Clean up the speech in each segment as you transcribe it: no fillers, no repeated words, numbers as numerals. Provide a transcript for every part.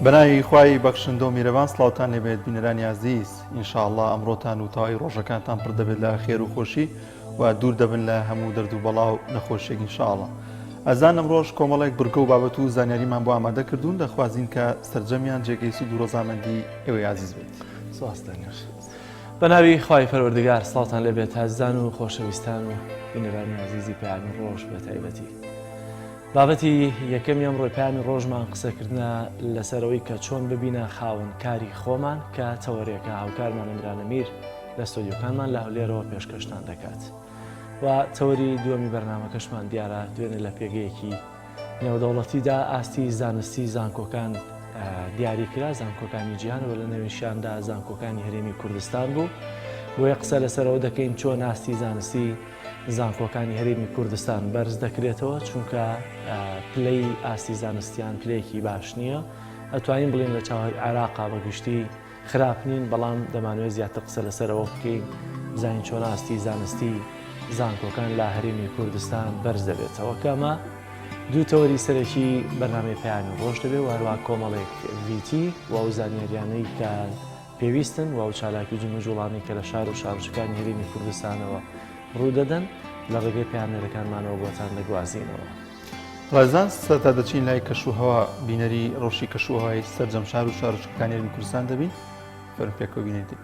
بەناوی خوای بەخشندە و میرەوان سڵاوتان لێبێت بینەرانی عەزیز. ئینشاءڵڵا ئەمڕۆتان و تەواوی ڕۆژەکانتان پڕ دەبێت لە خێر و خۆشی و دوور دەبن لە هەموو دەرد و بەڵا و نەخۆشیێک ئینشاءڵڵا. ئەزان ئەمڕۆژ کۆمەڵێک بورگە و بابەت و زانیاریمان بۆ ئامادە کردوون، دەخوازین کە سەرجەمیان جێگەی سود و ڕۆزامەندی ئێوەی عەزیز بێت. سواسدەنێش بەناوی خوای پەروەردگار سڵاوتان لێبێت هەزدان و خۆشەویستان و بینەرانی عەزیزی پەیامی ڕۆژ بە تایبەتی. بابەتی یەکەمی ئەمڕۆی پەیامی ڕۆژمان قسەکردنە لەسەرەوەی کە چۆن ببینە خاوەن کاری خۆمان کە تەوەریەکە هاوکارمان ئەمرانە میر لە ستۆدیۆکانمان لە هەولێرەوە پێشکەشتان دەکات. و تەوەری دووەمی بەرنامەکەشمان دیارە دوێنێ لە پێگەیەکی نێودەوڵەتیدا ئاستی زانستی زانکۆکان دیاریکرا، زانکۆکانی جیهانەوە لە نێویشیاندا زانکۆکانی هەرێمی کوردستان بوو. بۆیە قسە لەسەرەوە دەکەین چۆن ئاستی زانستی زانکۆکانی هەرێمی کوردستان بەرز دەکرێتەوە، چونکە پلەی ئاستی زانستیان پلەیەکی باش نییە. ئەتوانین بڵێن لە چاوەڕێی عێراقا بەگشتی خراپ نین، بەڵام دەمانوێت زیاتر قسە لەسەرەوە بکەین بزانین چۆن ئاستی زانستی زانکۆکان لە هەرێمی کوردستان بەرز دەبێتەوە. کەمە دوو تەوەری سەرەکی بەرنامەی پەیامی ڕۆژ دەبێت، وهروە کۆمەڵێک VT و ئەو زانیاریانەی کە پێویستن و ئەو چالاکی جمەجوڵانی کە لە شار و شارچەکانی هەرێمی کوردستانەوە ڕوودەدەن لە ڕێگەی پەیامنەرەکانمانەوە بۆتان دەگوازینەوە. ڕێزان سەرتا دەچین لای کەشوهەوا بینەری ڕۆژی کەشوهەوای سەرجەم شار و شارچەکانی هەرێمی کوردستان دەبین. فەرم پێکەوە بینێتی.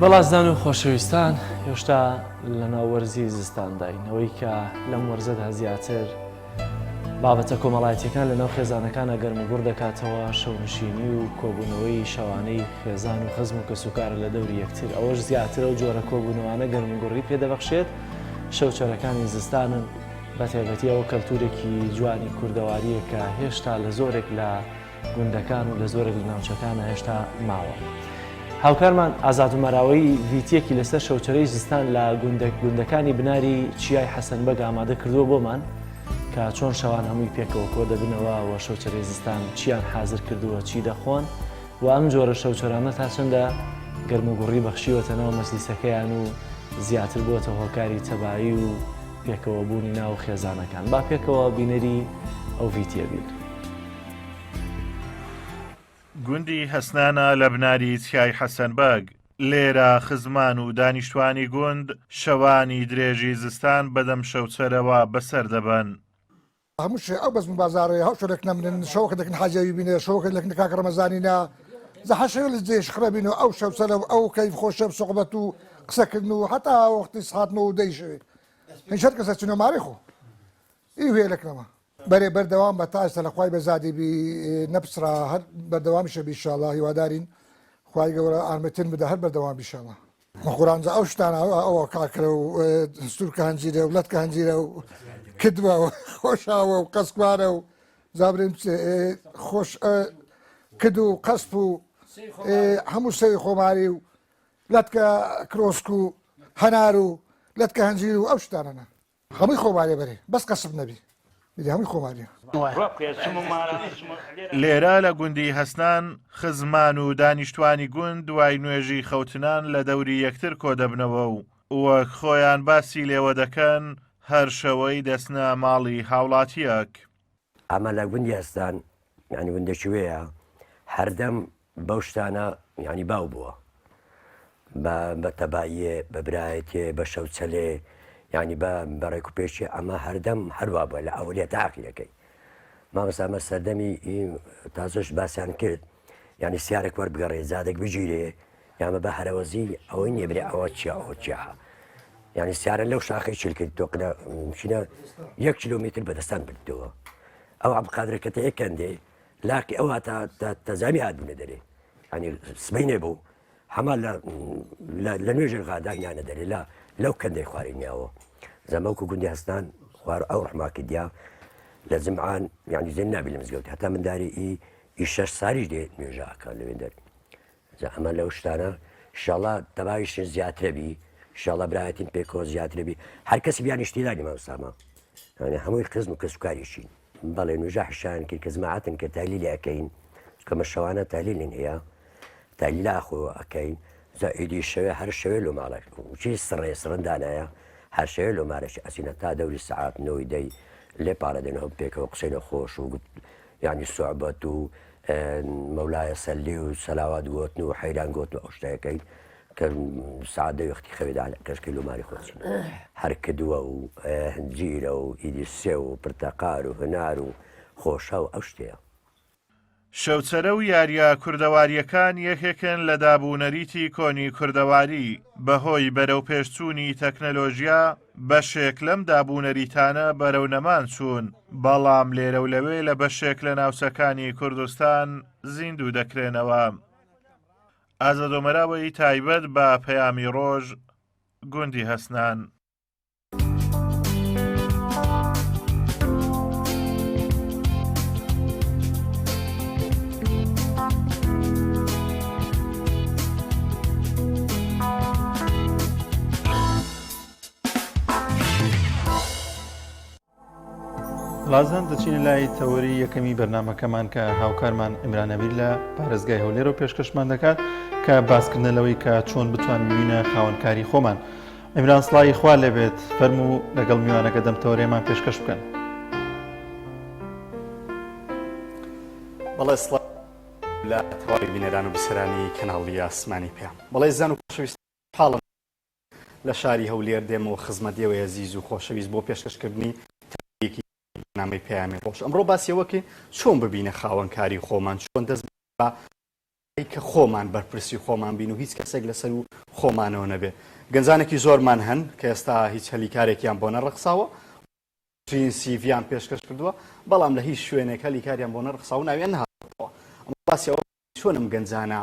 بەڵازدان و خۆشەویستان هێشتا لە ناوەرزی زستانداین ئەوەی کە لەم وەرزەدا زیاتر بابەتە کۆمەڵایەتیەکان لە ناو خێزانەکانە گەرموگوڕ دەکاتەوە شەونشینی و کۆبوونەوەی شەوانەی خێزان و خزم و کەسوکارە لە دەوری یەکتر ئەوەش زیاترە و جۆرە کۆبوونەوانە گەرموگوڕی پێدەبەخشێت شەوچەرەکانی زستانن بە تایبەتی ئەوە کەلتورێکی جوانی کوردەواریە کە هێشتا لە زۆرێک لە گوندەکان و لە زۆرێک لە ناوچەکانە هێشتا ماوە. هاوکارمان ئازاد و مەراوەی ڤیتیەکی لەسەر شەوچەرەی زستان لە گوندەکانی بناری چیای حەسەنبەگ ئامادە کردووە بۆمان کە چۆن شەوان هەمووی پێکەوە کۆ دەبنەوە و شەوچەرەی زستان چیان حازر کردووە چی دەخۆن و ئەم جۆرە شەوچەرانە تا چەندە گەرموگوڕی بەخشیوەتەنەوە مەجلیسەکەیان و زیاتر بووەتە هۆکاری تەبایی و پێکەوە بوونی ناو خێزانەکان. با پێکەوە بینەری ئەو ڤیتیە بین. گوندی هەسنانە لە بناری چیای حەسەنبەگ لێرە خزمان و دانیشتوانی گوند شەوانی درێژی زستان بەدەم شەوچەرەوە بەسەر دەبن. هەموو شێ ئەو بەزم بازارەیە هەو شۆرێک نەمنن شەوەکە دەکەن حاجەوی بینێ شەوەکە دەکەن کاک ڕەمەزانینە زەحەشەوە لە جێش خڕەبینەوە ئەو شەوچەرە و ئەو کەیف خۆشە سوقبەت و قسەکردن و هەتا وەختی سهاتنەوە و دەیشەوێ هیچ کەسە چنە ماری خۆ ئیوێلەکەمە بەرێ بەردەوام بە تاسە لە خوای بەزادی بی نەپسرا هەر بەردەوامیشە بیشاڵە هیوادارین خوای گەورە ئارمەتن بدە هەر بەردەوام بیشاڵە مەخورانجە ئەو شتانە ئەوە کاکرە و سوورکە هەنجیرە و لەتکە هەنجیرە و کردووە و خۆشاوە و قەسکوارە و زابرین خۆش کرد و قەسپ و هەموو سەوی خۆماری و لەتکە کرۆسک و هەنار و لەتکە هەنجیر و ئەو شتانەنە هەمووی خۆمارێ بەرێ بەس قەسب نەبی هەمووی خۆماریە. لێرە لە گوندی هەسنان خزمان و دانیشتوانی گوند دوای نوێژی خەوتنان لە دەوری یەکتر کۆ دەبنەوە و وەک خۆیان باسی لێوە دەکەن هەر شەوەی دەستنە ماڵی هاوڵاتیەک. ئەمە لە گوندی هەستان ینی گوندێکی وەیە هەردەم بەو شتانە ینی باو بووە بە تەباییە بە برایەتێ بە شەوچەلێ ینی بەڕێک و پێشی ئەمە هەردەم هەروە بووە لە ئەولیە تا ئاخیرەکەی مامەسامە سەردەمی تازۆش باسییان کرد ینی سیارێک وەربگەڕێ زادێک بگیرێ یامە بە هەرەوەزی ئەوەی نیێبرێ ئەوە چیا ئەوە چیا ینی سیارە لەو شاخی چلکرد تۆقنەچینە 1 کیلۆمتر بەدەستان بردەوە ئەو عەبقادرەکەتە یەکەندێ لاقی ئەو تەزامی هاتبوونە دەرێ ینی سبەی نێبوو هەما لە نوێژر غاداگیانە دەرێ لەو کەندەی خوارینیاوە زەمەوکو گوندی هەستان خوار ئەو ڕحماکی دیا لە زمعان یعنی زێن نابی لە مزگەوت هەتا منداری ئی 6 ساریش دێ نوێژەکان لەوێن دەر ئەمە لەو شتانە شەڵا تەباویشن زیاترەبی شەڵە برایەتین پێکۆ زیاترەبی هەر کەسی بیانی شتیدانی مامۆستامە هەمووی خزم و کەسوکاریشین بەڵێ نوێژە حشان کرد کە زماعەتن کە تالیلی ئەەکەین کەمە شەوانە تالیلین هەیە تالیلا خۆ ئەەکەین زائیدی شەوێ هەر شەوێ لۆ ماڵێک چی سڕێ سڕندانایە هەر شەوێ لۆ مارەش ئەسینە تا دەوری سەعات 9 دەی لێ پارە دێنەوە پێکەوە قسەینە خۆش و ینی سوعبەت و مەولایە سەلی و سەلاوات گوتن و حەیران گوتن و ئەو شتەکەین کە سعات دەوێختی خەوێدا کەشکی لۆماری خۆچین هەر کردووە و هەنجیرە و ئیدی سێ و پرتەقار و هەنار و خۆشە و ئەو شتەیە. شەوچەرە و یاریە کوردەواریەکان یەکێکن لە دابوونەریتی کۆنی کوردەواری بەهۆی بەرەو پێشچوونی تەکنەلۆژیا بەشێک لەم دابوونەریتانە بەرەو نەمان چوون بەڵام لێرە و لەوێ لە بەشێک لە ناوچەکانی کوردستان زیندوو دەکرێنەوە. ئازادۆمەراوەی تایبەت بە پەیامی ڕۆژ گوندی هەسنان. لازم دەچین لای تەوەری یەکەمی بەرنامەکەمان کە هاوکارمان ئیمران نەبیل لە پارێزگای هەولێر و پێشکەشمان دەکات کە باسکردنەوەی کە چۆن بتوان ببینە خاوەنکاری خۆمان. ئیمران سڵاوی خوا لێبێت فەرموو لەگەڵ میوانەکە دەم تەوەریەمان پێشکەش بکەن. بەڵێ سڵاو لە تەواوی بینەران و بیسەرانی کەناڵی ئاسمانی پێم بەڵێ زان و خۆشەویست حاڵم لە شاری هەولێر دێمەوە خزمەتیەوەی عەزیز و خۆشەویست بۆ پێشکەشکردنی نامی پەیامی ڕۆژ ئەمڕۆ باسیەوەکە چۆن ببینە خاوەنکاری خۆمان چۆن دەست کە خۆمان بەرپرسی خۆمان بین و هیچ کەسێک لەسەر و خۆمانەوە نەبێ گەنجانێکی زۆرمان هەن کە ئێستا هیچ هەلیکارێکیان بۆ نەڕەخساوە ترین سیڤیان پێشکەش کردووە بەڵام لە هیچ شوێنێک هەلیکاریان بۆ نەڕخسا و ناویان نهاتەوە ئەمە باسی ئەوە چۆنم گەنجانە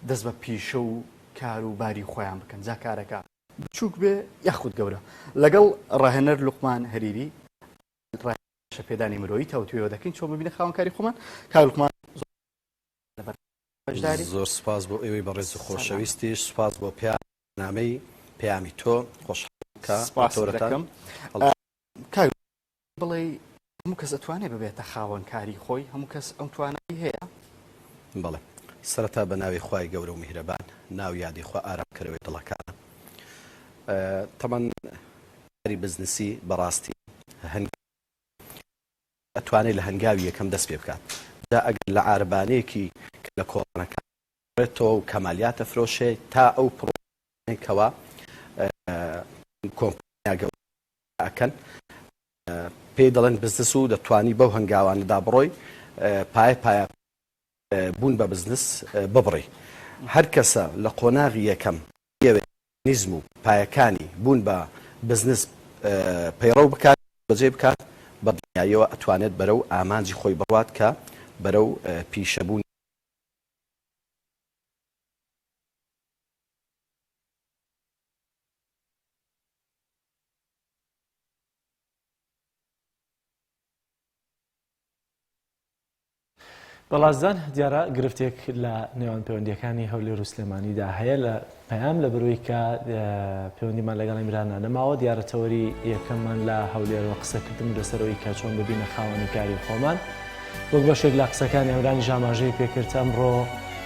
دەست بە پیشە و کار و باری خۆیان بکەن جا کارەکە بچووک بێ یاخود گەورە لەگەڵ ڕاهێنەر لوقمان هەریری پێدانی مرۆیی تاوتوێەوە دەکەین چۆن ببینە خاوەنکاری خۆمان کاک لوقمان زۆر سپاس بۆ ئێوەی بەڕێز و خۆشەویستیش سپاس بۆ پیامنامەی پەیامی تۆ خۆشحاڵەکەم بڵێ هەموو کەس ئەتوانێت ببێتە خاوەنکاری خۆی هەموو کەس ئەم توانایی هەیە بەڵێ سەرەتا بە ناوی خوای گەورە و میهرەبان ناو یادی خوا ئارامکەرەوەی دڵەکانە تەمان کاری بزنسی بەڕاستی ئەتوانێت لە هەنگاوی یەکەم دەست پێ بکات دا ئەگەر لە عاربانەیەکی لە کۆڵانەکانێتەوە و کەمالیاتە فرۆشێ تا ئەو پڕۆکەوە کۆمپانیا گەورەکەن پێی دەڵێن بزنس و دەتوانی بەو هەنگاوانەدا بڕۆی پایە بوون بە بزنس ببڕی هەر کەسە لە قۆناغی یەکەم نیزم و پایەکانی بوون بە بزنس پەیڕەو بکات بەجێ بکات بە دنیایەوە ئەتوانێت بەرەو ئامانجی خۆی بڕوات کە بەرەو پیشەبوون بەڵازدان دیارە گرفتێک لە نێوان پەیوەندیەکانی هەولێر و سلێمانیدا هەیە لە پەیام لە بروی کە پەیوەندیمان لەگەڵ ئیمرانە نەماوە دیارە تەوەری یەکەممان لە هەولێرەوە قسەکردن لەسەرەوەی کە چۆن ببینە خاوەنی کاری خۆمان وەک بەشێک لە قسەکانی ئەمرانی ژاماژەی پێکرد ئەمڕۆ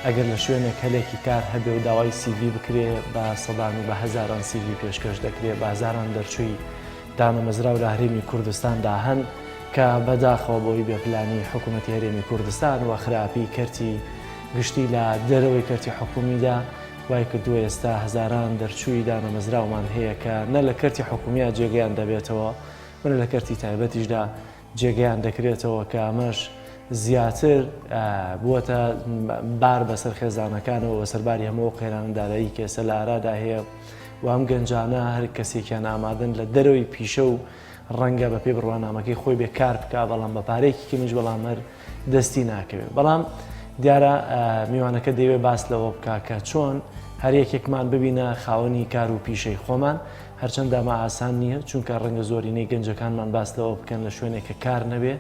ئەگەر لە شوێنێک هەلێکی کار هەبێ و داوای CV بکرێ بە سەدان و بە هەزاران CV پێشکەش دەکرێت بە هەزاران دەرچووی دانەمەزرا و لە هەرێمی کوردستاندا هەن کە بەداخەوە بۆی بێپلانی حکوومەتی هەرێمی کوردستان و خراپی کەرتی گشتی لە دەرەوەی کەرتی حکومیدا وای کردووە ئێستا هەزاران دەرچووی دانەمەزراومان هەیە کە نە لە کەرتی حکومیە جێگەیان دەبێتەوە وە لە کەرتی تایبەتیشدا جێگەیان دەکرێتەوە کە ئەمەش زیاتر بووەتە بار بەسەر خێزانەکانەوە سەرباری هەموو قێرانەدارایی کێسە لە ئارادا هەیە و ئەم گەنجانە هەر کەسێکیان ئامادەن لە دەرەوەی پیشە و ڕەنگە بە پێ بڕوانامەکەی خۆی بێ کار بکە بەڵام بە پارێکی کەمیش بەڵام هەر دەستی ناکەوێت بەڵام دیارە میوانەکە دەیوێت باس لەوە بکە کە چۆن هەر یەکێکمان ببینە خاوەنی کار و پیشەی خۆمان هەرچەندە مە ئاسان نییە چونکە ڕەنگە زۆرینەی گەنجەکانمان باس لەوە بکەن لە شوێنێکە کار نەبێ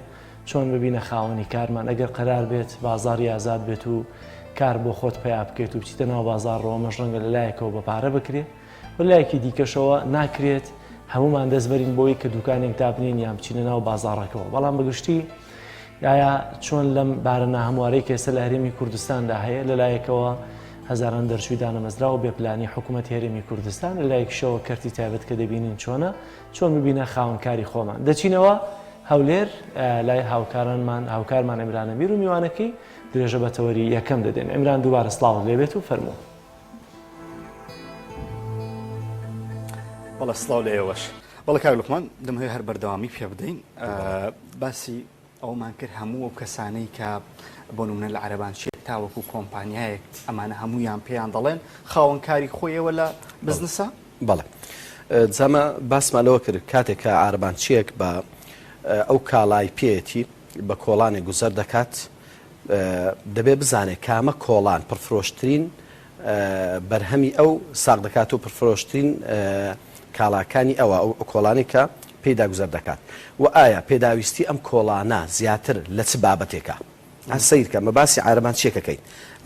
چۆن ببینە خاوەنی کارمان ئەگەر قەرار بێت بازاڕی ئازاد بێت و کار بۆ خۆت پیا بکەیت و بچیتە ناو بازاڕەوەمەش ڕەنگە لە لایەکەوە بە پارە بکرێت و لایەکی دیکەشەوە ناکرێت هەمومان دەستبەرین بۆی کە دوکانێک دابنین یان بچینە ناو بازاڕەکەەوە بەڵام بەگشتی یایا چۆن لەم بارەنە هەموارەی کە ئێستا لە هەرێمی کوردستاندا هەیە لەلایەکەوە هەزاران دەرچووی دانەمەزرا و بێپلانی حکوومەتی هەرێمی کوردستان لەلایەکشەوە کەرتی تایبەت کە دەبینین چۆن ببینە خاوەنکاری خۆمان دەچینەوە هەولێر لای هاوکارمان ئیمرانە بیر و میوانەکەی درێژە بە تەوەری یەکەم دەدێن ئیمران دووبارە سڵاو لێبێت و فەرموو بەڵە سڵاو لە ئێوەش بەڵە کاک لوقمان دەمەوێت هەر بەردەوامی پێ بدەین باسی ئەومان کرد هەموو ئەو کەسانەی کە بۆ نمونە لە عەرەبانچی تاوەکو کۆمپانیایەک ئەمانە هەموویان پێیان دەڵێن خاوەنکاری خۆیەوە لە بزنسە بەڵێ جەمە باسمان لەوە کرد کاتێک کە عەرەبانچیەک بە ئەو کاڵای پێەتی بە کۆڵانێک گوزەر دەکات دەبێ بزانێت کامە کۆڵان پرفرۆشترین بەرهەمی ئەو ساق دەکات و پرفرۆشترین کاڵاکانی ئەوە ئەو کۆڵانی کە پێدا گوزەر دەکات و ئایا پێداویستی ئەم کۆڵانە زیاتر لە چ بابەتێکە سیرکە مە باسی عەرەبانچیەکەکەین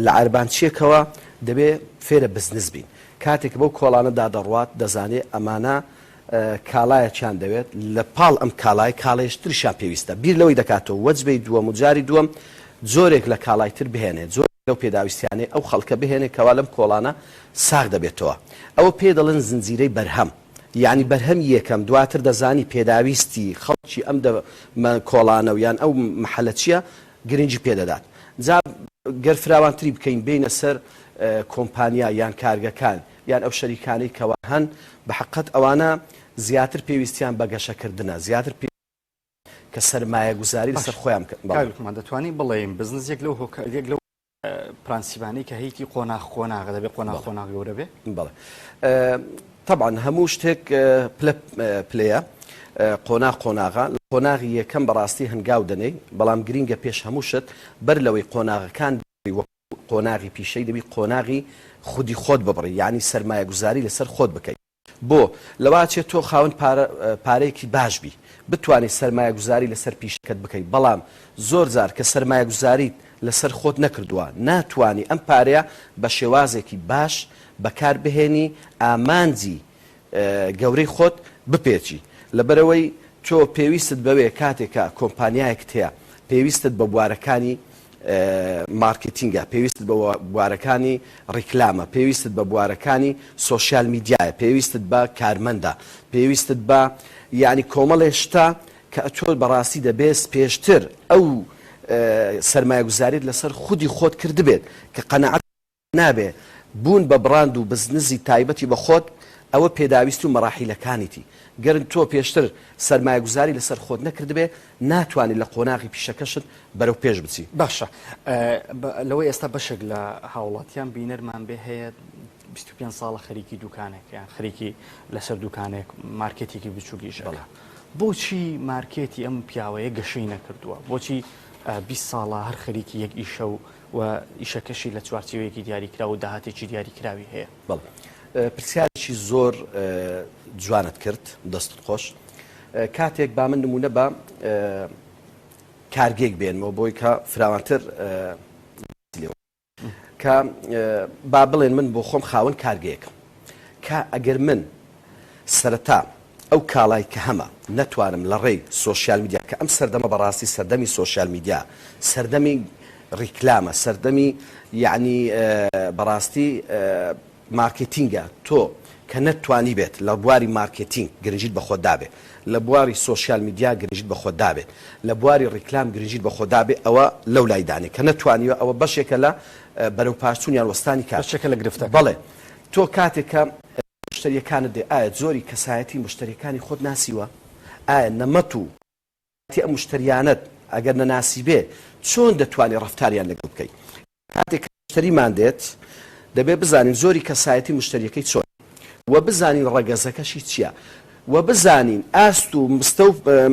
لە عەرەبانچیەکەوە دەبێ فێرە بزنس بین کاتێک بەو کۆڵانەدا دەڕوات دەزانێت ئەمانە کاڵایەکیان دەوێت لە پاڵ ئەم کاڵایشتریشان پێویستە بیر لەوەی دەکاتەوە وەجبەی دووەم و جاری دووەم جۆرێک لە کاڵایتر بهێنێت زۆر لەو پێداویستیانەی ئەو خەڵکە بهێنێت کەوا لەم کۆڵانە ساغ دەبێتەوە ئەوە پێ دەڵێن زنجیرەی بەرهەم یعنی بەرهەم یەکەم دواتر دەزانی پێداویستی خەڵکی ئەم کۆڵانە و یان ئەو محەلە چییە گرنگی پێدەدات جا گەر فراوانتری بکەین بینە سەر کۆمپانیا یان کارگەکان یان ئەو شەریکانەی کەوا هەن بە حقیقەت ئەوانە زیاتر پێویستیان بە گەشەکردنە زیاتر کە سەرمایە گوزاری لەسەر خۆیان دەتوانین بڵێین بزنس یەک لەو پرانسیبانی کە هەیەی قۆناغ دەبێت قۆناغ گەورە بێ بەڵێ طبعا هەموو شتێک پلەیە قۆناغا قۆناغی یەکەم بەڕاستی هەنگاو دەنێ بەڵام گرینگە پێش هەموو شت بەر لەوەی قۆناغەکان قۆناغی پیشەی دەبی قۆناغی خودی خۆت ببڕی یعنی سەرمایە گوزاری لەسەر خۆت بکەیت بۆ لەواچێت تۆ خاوەن پارەیەکی باش بی بتوانێت سەرمایە گوزاری لەسەر پیشەکەت بکەیت بەڵام زۆر جار کە سەرمایە گوزاریت لەسەر خۆت نەکردووە ناتوانی ئەم پارەیە بە شێوازێکی باش بەکار بهێنی ئامانجی گەورەی خۆت بپێچی لەبەرەوەی تۆ پێویستت بەوێ کاتێکە کۆمپانیایەک هەیە پێویستت بە بوارەکانی مارکتینگە پێویستت بە بوارەکانی ڕیکلامە پێویستت بە بوارەکانی سۆشیال میدیایە پێویستت بە کارمەندە پێویستت بە یعنی کۆمەڵێ شتا کە تۆ بەڕاستی دەبێت پێشتر ئەو سەرمایە گوزاریت لەسەر خودی خۆت کردبێت کە قەنەعەت نابێ بوون بە بڕاند و بزنسی تایبەتی بە خۆت ئەوە پێداویست و مەراحیلەکانیتی گەرن تۆ پێشتر سەرمایە گوزاری لەسەر خۆت نەکردبێ ناتوانانی لە قۆناغی پیشەکەشت بەرەو پێش بچی باشە لەوەی ئێستا بەشێک لە هاوڵاتیان بینەرمان بێ هەیە 25 ساڵە خەریکی دوکانێک یان خەریکی لەسەر دوکانێک مارکێتێکی بچووکی ژەڵە بۆچی مارکێتی ئەم پیاوەیە گەشەی نەکردووە بۆچی 20 ساڵە هەر خەریکی یەک ئیشە و ئیشەکەشی لە چوارچێوەیەکی دیاریکرا و داهاتێکی دیاریکراوی هەیە بەڵێ پرسیارێکی زۆر جوانت کرد دەستت خۆش کاتێک با من نمونە بە کارگێک بێنمەوە بۆی کە فراوانتر کە با بڵێن من بۆ خۆم خاوەن کارگەیەکم کە ئەگەر من سەرەتا ئەو کاڵای کە هەمە نەتوانم لە ڕێی سۆشیال میدیا کە ئەم سەردەمە بەڕاستی سەردەمی سۆشیال میدیا سەردەمی ڕیکلامە سەردەمی یعنی بەڕاستی مارکتینگە تۆ کە نەتوانی بێت لە بواری مارکتینگ گرنگیت بە خۆدابێ لە بواری سۆشیال میدیا گرنگیت بە خۆدابێت لە بواری ڕیکلام گرنگیت بە خۆدابێ ئەوە لەو لایدانێ کە نەتوانیوە ئەوە بەشێکە لە بەرەو پاشچوونیان وەستانی کار بەشێکە لە گرفتە بەڵێ تۆ کاتێکە مشتریەکانت دێ ئایا زۆری کەسایەتی مشتریەکانی خۆت ناسیوە ئایا نەمەت و ئەم مشتریانت ئەگەر نەناسی بێ چۆن دەتوانێت ڕەفتاریان لەگەڵ بکەیت کاتێک مشتریمان دێت دەبێت بزانین زۆری کەسایەتی مشتریەکەی چۆن و بزانین ڕەگەزەکەشی چییە و بزانین ئاست و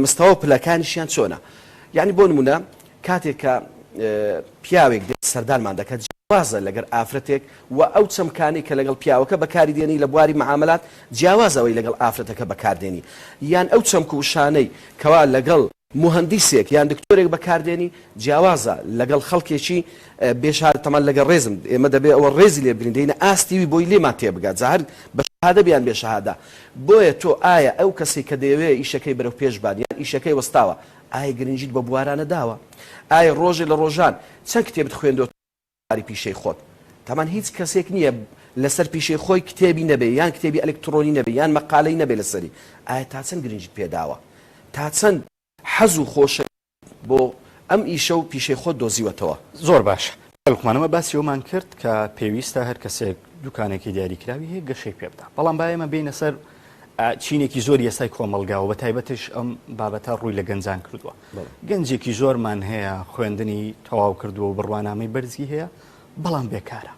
مستەوە پلەکانیشیان چۆنە یعنی بۆ نمونە کاتێکە پیاوێک دێت سەردانمان دەکات جیاوازە لەگەر ئافرەتێک و ئەو چەمکانی کە لەگەڵ پیاوەکە بەکاری دێنی لە بواری معاملات جیاوازەوەی لەگەڵ ئافرەتەکە بەکاردێنی یان ئەو چەمک و شانەی کەوا لەگەڵ مهندسێک یان دکتۆرێک بەکاردێنی جیاوازە لەگەڵ خەڵکێکی بێشهاد تەمان لەگەڵ ڕێزم ئێمە دەبێت ئەوە ڕێزی لێ بگرین ئاستیوی بۆی لێمان تێبگات زاهر بە شەهادە بیان بێشەهادە بۆیە تۆ ئایا ئەو کەسی کە دەیەوێت ئیشەکەی بەرەو پێشبان یان ئیشەکەی وەستاوە ئایا گرنگیت بە بوارانە داوە ئایا ڕۆژێ لە ڕۆژان چەند کتێبت خوێندۆ پیشەی خۆت تەمان هیچ کەسێک نییە لەسەر پیشەی خۆی کتێبی نەبێ یان کتێبی ئەلکترۆنی نەبێ یان مەقالەی نەبێ لەسەری ئایا تا چەند گرنگیت پێداوە تا چەند حەز و خۆشە بۆ ئەم ئیشە و پیشەی خۆت دۆزیوەتەوە زۆر باش لوقمانەمە باسی ئەومان کرد کە پێویستە هەر کەسێک دوکانێکی دیاریکراوی هەیە گەشەی پێ بدا بەڵام با ئێمە بینە سەر چینێکی زۆر ئێستای کۆمەلگاوە بە تایبەتش ئەم بابەتە ڕووی لە گەنجان کردووە گەنجێکی زۆرمان هەیە خوێندنی تەواو کردووە و بڕوانامەی بەرزی هەیە بەڵام بێکارە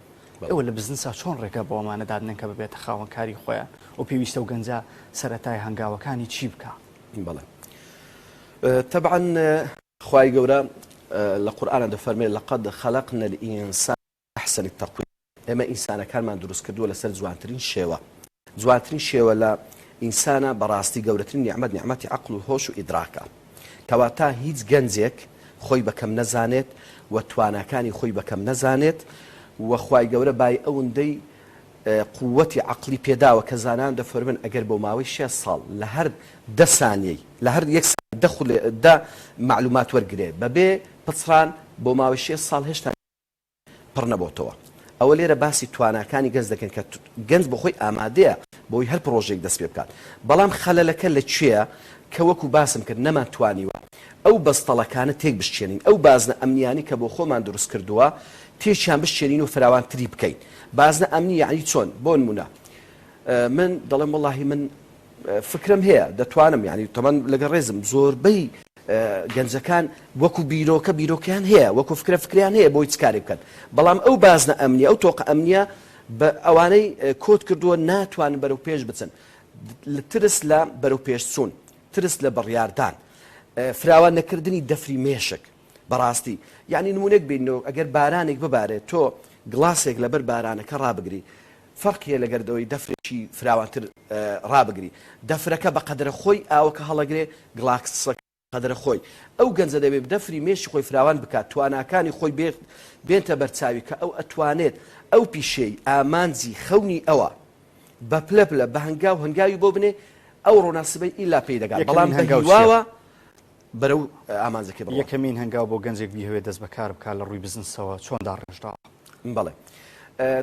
ئەوە لە بزنسا چۆن ڕێگە بۆ ئەمانە دادنێن کە ببێتە خاوەنکاری خۆیان و پێویستە و گەنجە سەرەتای هەنگاوەکانی چی بکە بەڵێ طبعا خوای گەورە لە قورئانە دەفەرمێ لەقەد خەلەقنا الئینسان ئەحسن التەقویم ئێمە ئینسانەکانمان دروست کردووە لەسەر جوانترین شێوە لە ئینسانە بەڕاستی گەورەترین نیعمەت نیعمەتی عەقڵ و هۆش و ئیدراکە کەواتە هیچ گەنجێک خۆی بەکەم نەزانێت و تواناکانی خۆی بەکەم نەزانێت و خوای گەورە بای ئەوەندەی قووەتی عەقلی پێداوە کە زانان دەفەرمن ئەگەر بۆ ماوەی 6 ساڵ لە هەر 10 سانیەی لە هەر یەک دە معلومات وەرگێ بەبێ پچران بۆ ماوەی 6 ساڵ هێشتا پڕ نەبووتەوە ئەوە لێرە باسی تواناکانی گەنج دەکەن کە گەنج بۆ خۆی ئامادەیە بۆی هەر پرۆژێک دەست پێ بکات بەڵام خەلەلەکە لەکوێیە کە وەکو باسم کرد نەماتوانیوە ئەو بەستەڵەکانە تێک بشکێنین ئەو بازنە ئەمنیانی کە بۆ خۆمان دروست کردووە تێکیان بشکێنین و فراوانتری بکەین بازنە ئەمنی یعنی چۆن بۆ نمونە من دەڵێم وەڵاهی من فکرم هەیە دەتوانم یعنی تەمان لەگەڵ ڕێزم زۆربەی گەنجەکان وەکو بیرۆکیان هەیە وەکو فکریان هەیە بۆی چکاری بکەن بەڵام ئەو بازنە ئەمنیە ئەو تۆقە ئەمنیە بە ئەوانەی کۆت کردووە ناتوانن بەرەو پێش بچن ترس لە بەرەو پێش چوون ترس لە بڕیاردان فراوان نەکردنی دەفری مێشک بەڕاستی یعنی نمونێک بینەوە ئەگەر بارانێک ببارێت تۆ گڵاسێک لەبەر بارانەکە ڕابگری فەرقیە لەگەردەوەی دەفرێکی فراوانتر ڕابگری دەفرەکە بە قەدرە خۆی ئاوەکە هەڵەگرێ گڵاکسەکە قەدرە خۆی ئەو گەنجە دەبێت دەفری مێشی خۆی فراوان بکات تواناکانی خۆی بێنتە بەرچاوی کە ئەو ئەتوانێت ئەو پیشەی ئامانجی خەونی ئەوە بە پلە پلە بە هەنگاو هەنگاوی بۆ بنێ ئەو ڕۆناسبەی ئیلا پێی دەگات بەڵام هەنگاوواوە بەرەو ئامانجەکە یەکەمین هەنگاو بۆ گەنجێک بیهوێت دەست بەکار بکات لە ڕووی بزنسەوە چۆندا ڕێژراوە بەڵێ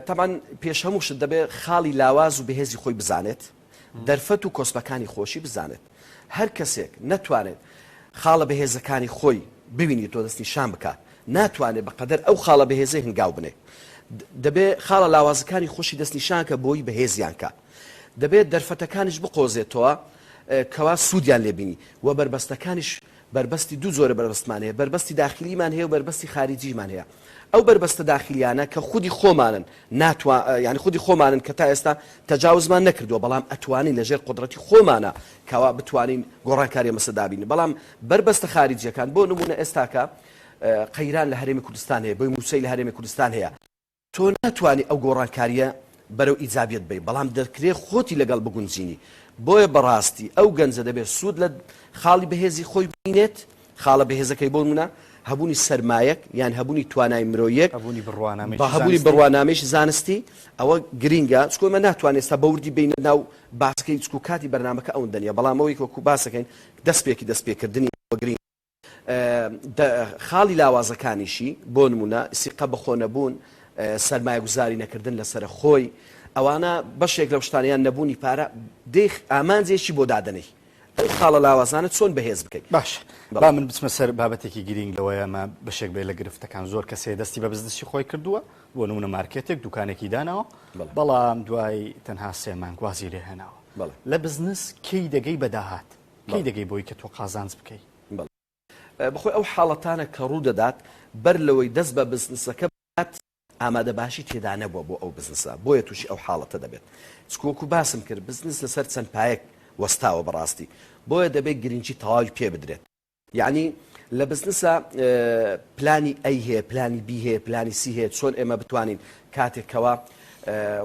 تەمان پێش هەمووشت دەبێت خاڵی لاواز و بەهێزی خۆی بزانێت دەرفەت و کۆسپەکانی خۆشی بزانێت هەر کەسێک نەتوانێت خاڵە بەهێزەکانی خۆی ببینی تۆ دەستی شان بکات ناتوانێت بەقەدەر ئەو خاڵە بەهێزەی هەنگاو بنێ دەبێت خاڵە لاوازەکانی خۆشی دەستنیشانکە بۆی بەهێزیانکە دەبێت دەرفەتەکانیش بقۆزێتەوە کەوا سوودیان لێبینی و بربەستەکانیش بربەستی دوو زۆرە بربەستمان هەیە بربەستی داخلیمان هەیە و بربەستی خارجیمان هەیە ئەو بربەستە داخلیانە کە خودی خۆمانن ینی خودی خۆمانن کە تا ئێستا تەجاوزمان نەکردووە بەڵام ئەتوانین لەژێر قدرەتی خۆمانە کەوا بتوانین گۆڕانکاری مەسەدابین بەڵام بربەستە خارجیەکان بۆ نمونە ئێستاکە قەیران لە هەرێمی کوردستان هەیە بۆی مووسەی لە هەرێمی کوردستان هەیە تۆ ناتوانانی ئەو گۆڕانکاریە بەرەو ئیجابیت بی بەڵام دەکرێت خۆتی لەگەڵ بگونجینی بۆیە بەڕاستی ئەو گەنجە دەبێت سوود لە خاڵی بەهێزی خۆی بینێت خاڵە بەهێزەکەی بۆ منە هەبوونی سەرمایەک یان هەبوونی توانای مرۆیەک هەبوونی بڕوانامێشی زانستی ئەوە گرینگە چکۆمە ناتوانێت ئێستا بەوردی بینە ناو باسەکەی چکو کاتی بەرنامەکە ئەوەن دەنیە بەڵام ئەوەی وەکو باسەکەین دەستپێکردنی گرین خاڵی لاوازەکانیشی بۆ نمونە سیقە بەخۆ نەبوون سەرمایە گوزاری نەکردن لەسەر خۆی ئەوانە بەشێک لەو شتانیان نەبوونی پارە دێخ ئامانجێکی بۆ دادنەی خاڵە لاوازانت چۆن بەهێز بکەیت باش با من بچمە سەر بابەتێکی گرنگ لەوەیە ئەمە بەشێک بێ لە گرفتەکان زۆر کەسێ دەستی بە بزنسی خۆی کردووە بۆ نمونە مارکێتێک دوکانێکی داناوە بەڵام دوای تەنها 3 مانگ وازی لێ هێناوە لە بزنس کەی دەگەی بەداهات کەی دەگەی بۆی کە تۆ قازانج بکەیت بخۆی ئەو حاڵەتانە کە ڕوو دەدات بەر لەوەی دەست بە بزنسەکە بات ئامادە باشی تێدا نەبووە بۆ ئەو بزنسە بۆیە تووشی ئەو حاڵەتە دەبێت چکۆکو باسم کرد بزنس لەسەر چەند پایەک وەستاوە بەڕاستی بۆیە دەبێت گرنگی تەواوی پێ بدرێت یعنی لە بزنسە پلانی ئەی هەیە پلانی بی هەیە پلانی سی هەیە چۆن ئێمە بتوانین کاتێکەوە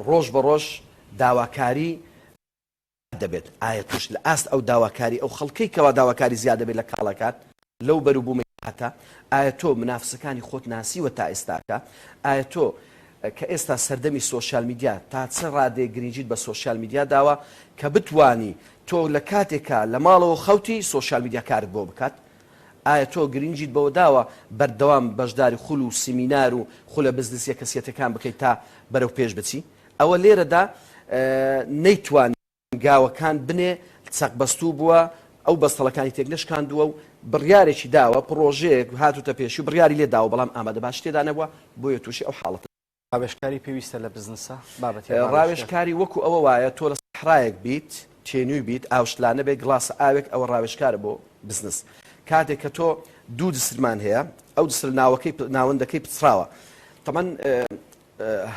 ڕۆژ بە ڕۆژ داواکاری دەبێت ئایا توش لە ئاست ئەو داواکاری ئەو خەڵکەی کەوا داواکاری زیاد دەبێت لە کاڵەکات لەو بەروبوومە هاتە ئایا تۆ منافسەکانی خۆت ناسیوە تا ئێستاکە ئایا تۆ کە ئێستا سەردەمی سۆشیال میدیا تا چه ڕادێ گرنگیت بە سۆشیال میدیا داوە کە بتوانی تۆ لە کاتێکە لە ماڵەوە خەوتی سۆشیال میدیا کارت بۆ بکات ئایا تۆ گرنگیت بەوە داوە بەردەوام بەشداری خول و سیمینار و خولە بزنسیە کەسیەتەکان بکەیت تا بەرەو پێش بچی ئەوە لێرەدا نەیتوانی گاوەکان بنێ چەقبەستوو بووە ئەو بەستەڵەکانی تێک نشکاندووە و بڕیارێکی داوە پرۆژەیەک هاتوتە پێشی و بڕیاری لێ داوە بەڵام ئامادە باش تێدا نەبووە بۆیە تووشی ئەو حاڵەتە ڕاوێژکاری پێویستە لە بزنسە ڕاوێژکاری وەکو ئەوە وایە تۆ لە سەحرایەک بیت تێنووی بیت ئاوشتلانە بێت گڵاسە ئاوێک ئەوە ڕاوێژکارە بۆ بزنس کاتێک کە تۆ دوو دسرمان هەیە ئەو دسر ناوەندەکەی پچراوە تەمان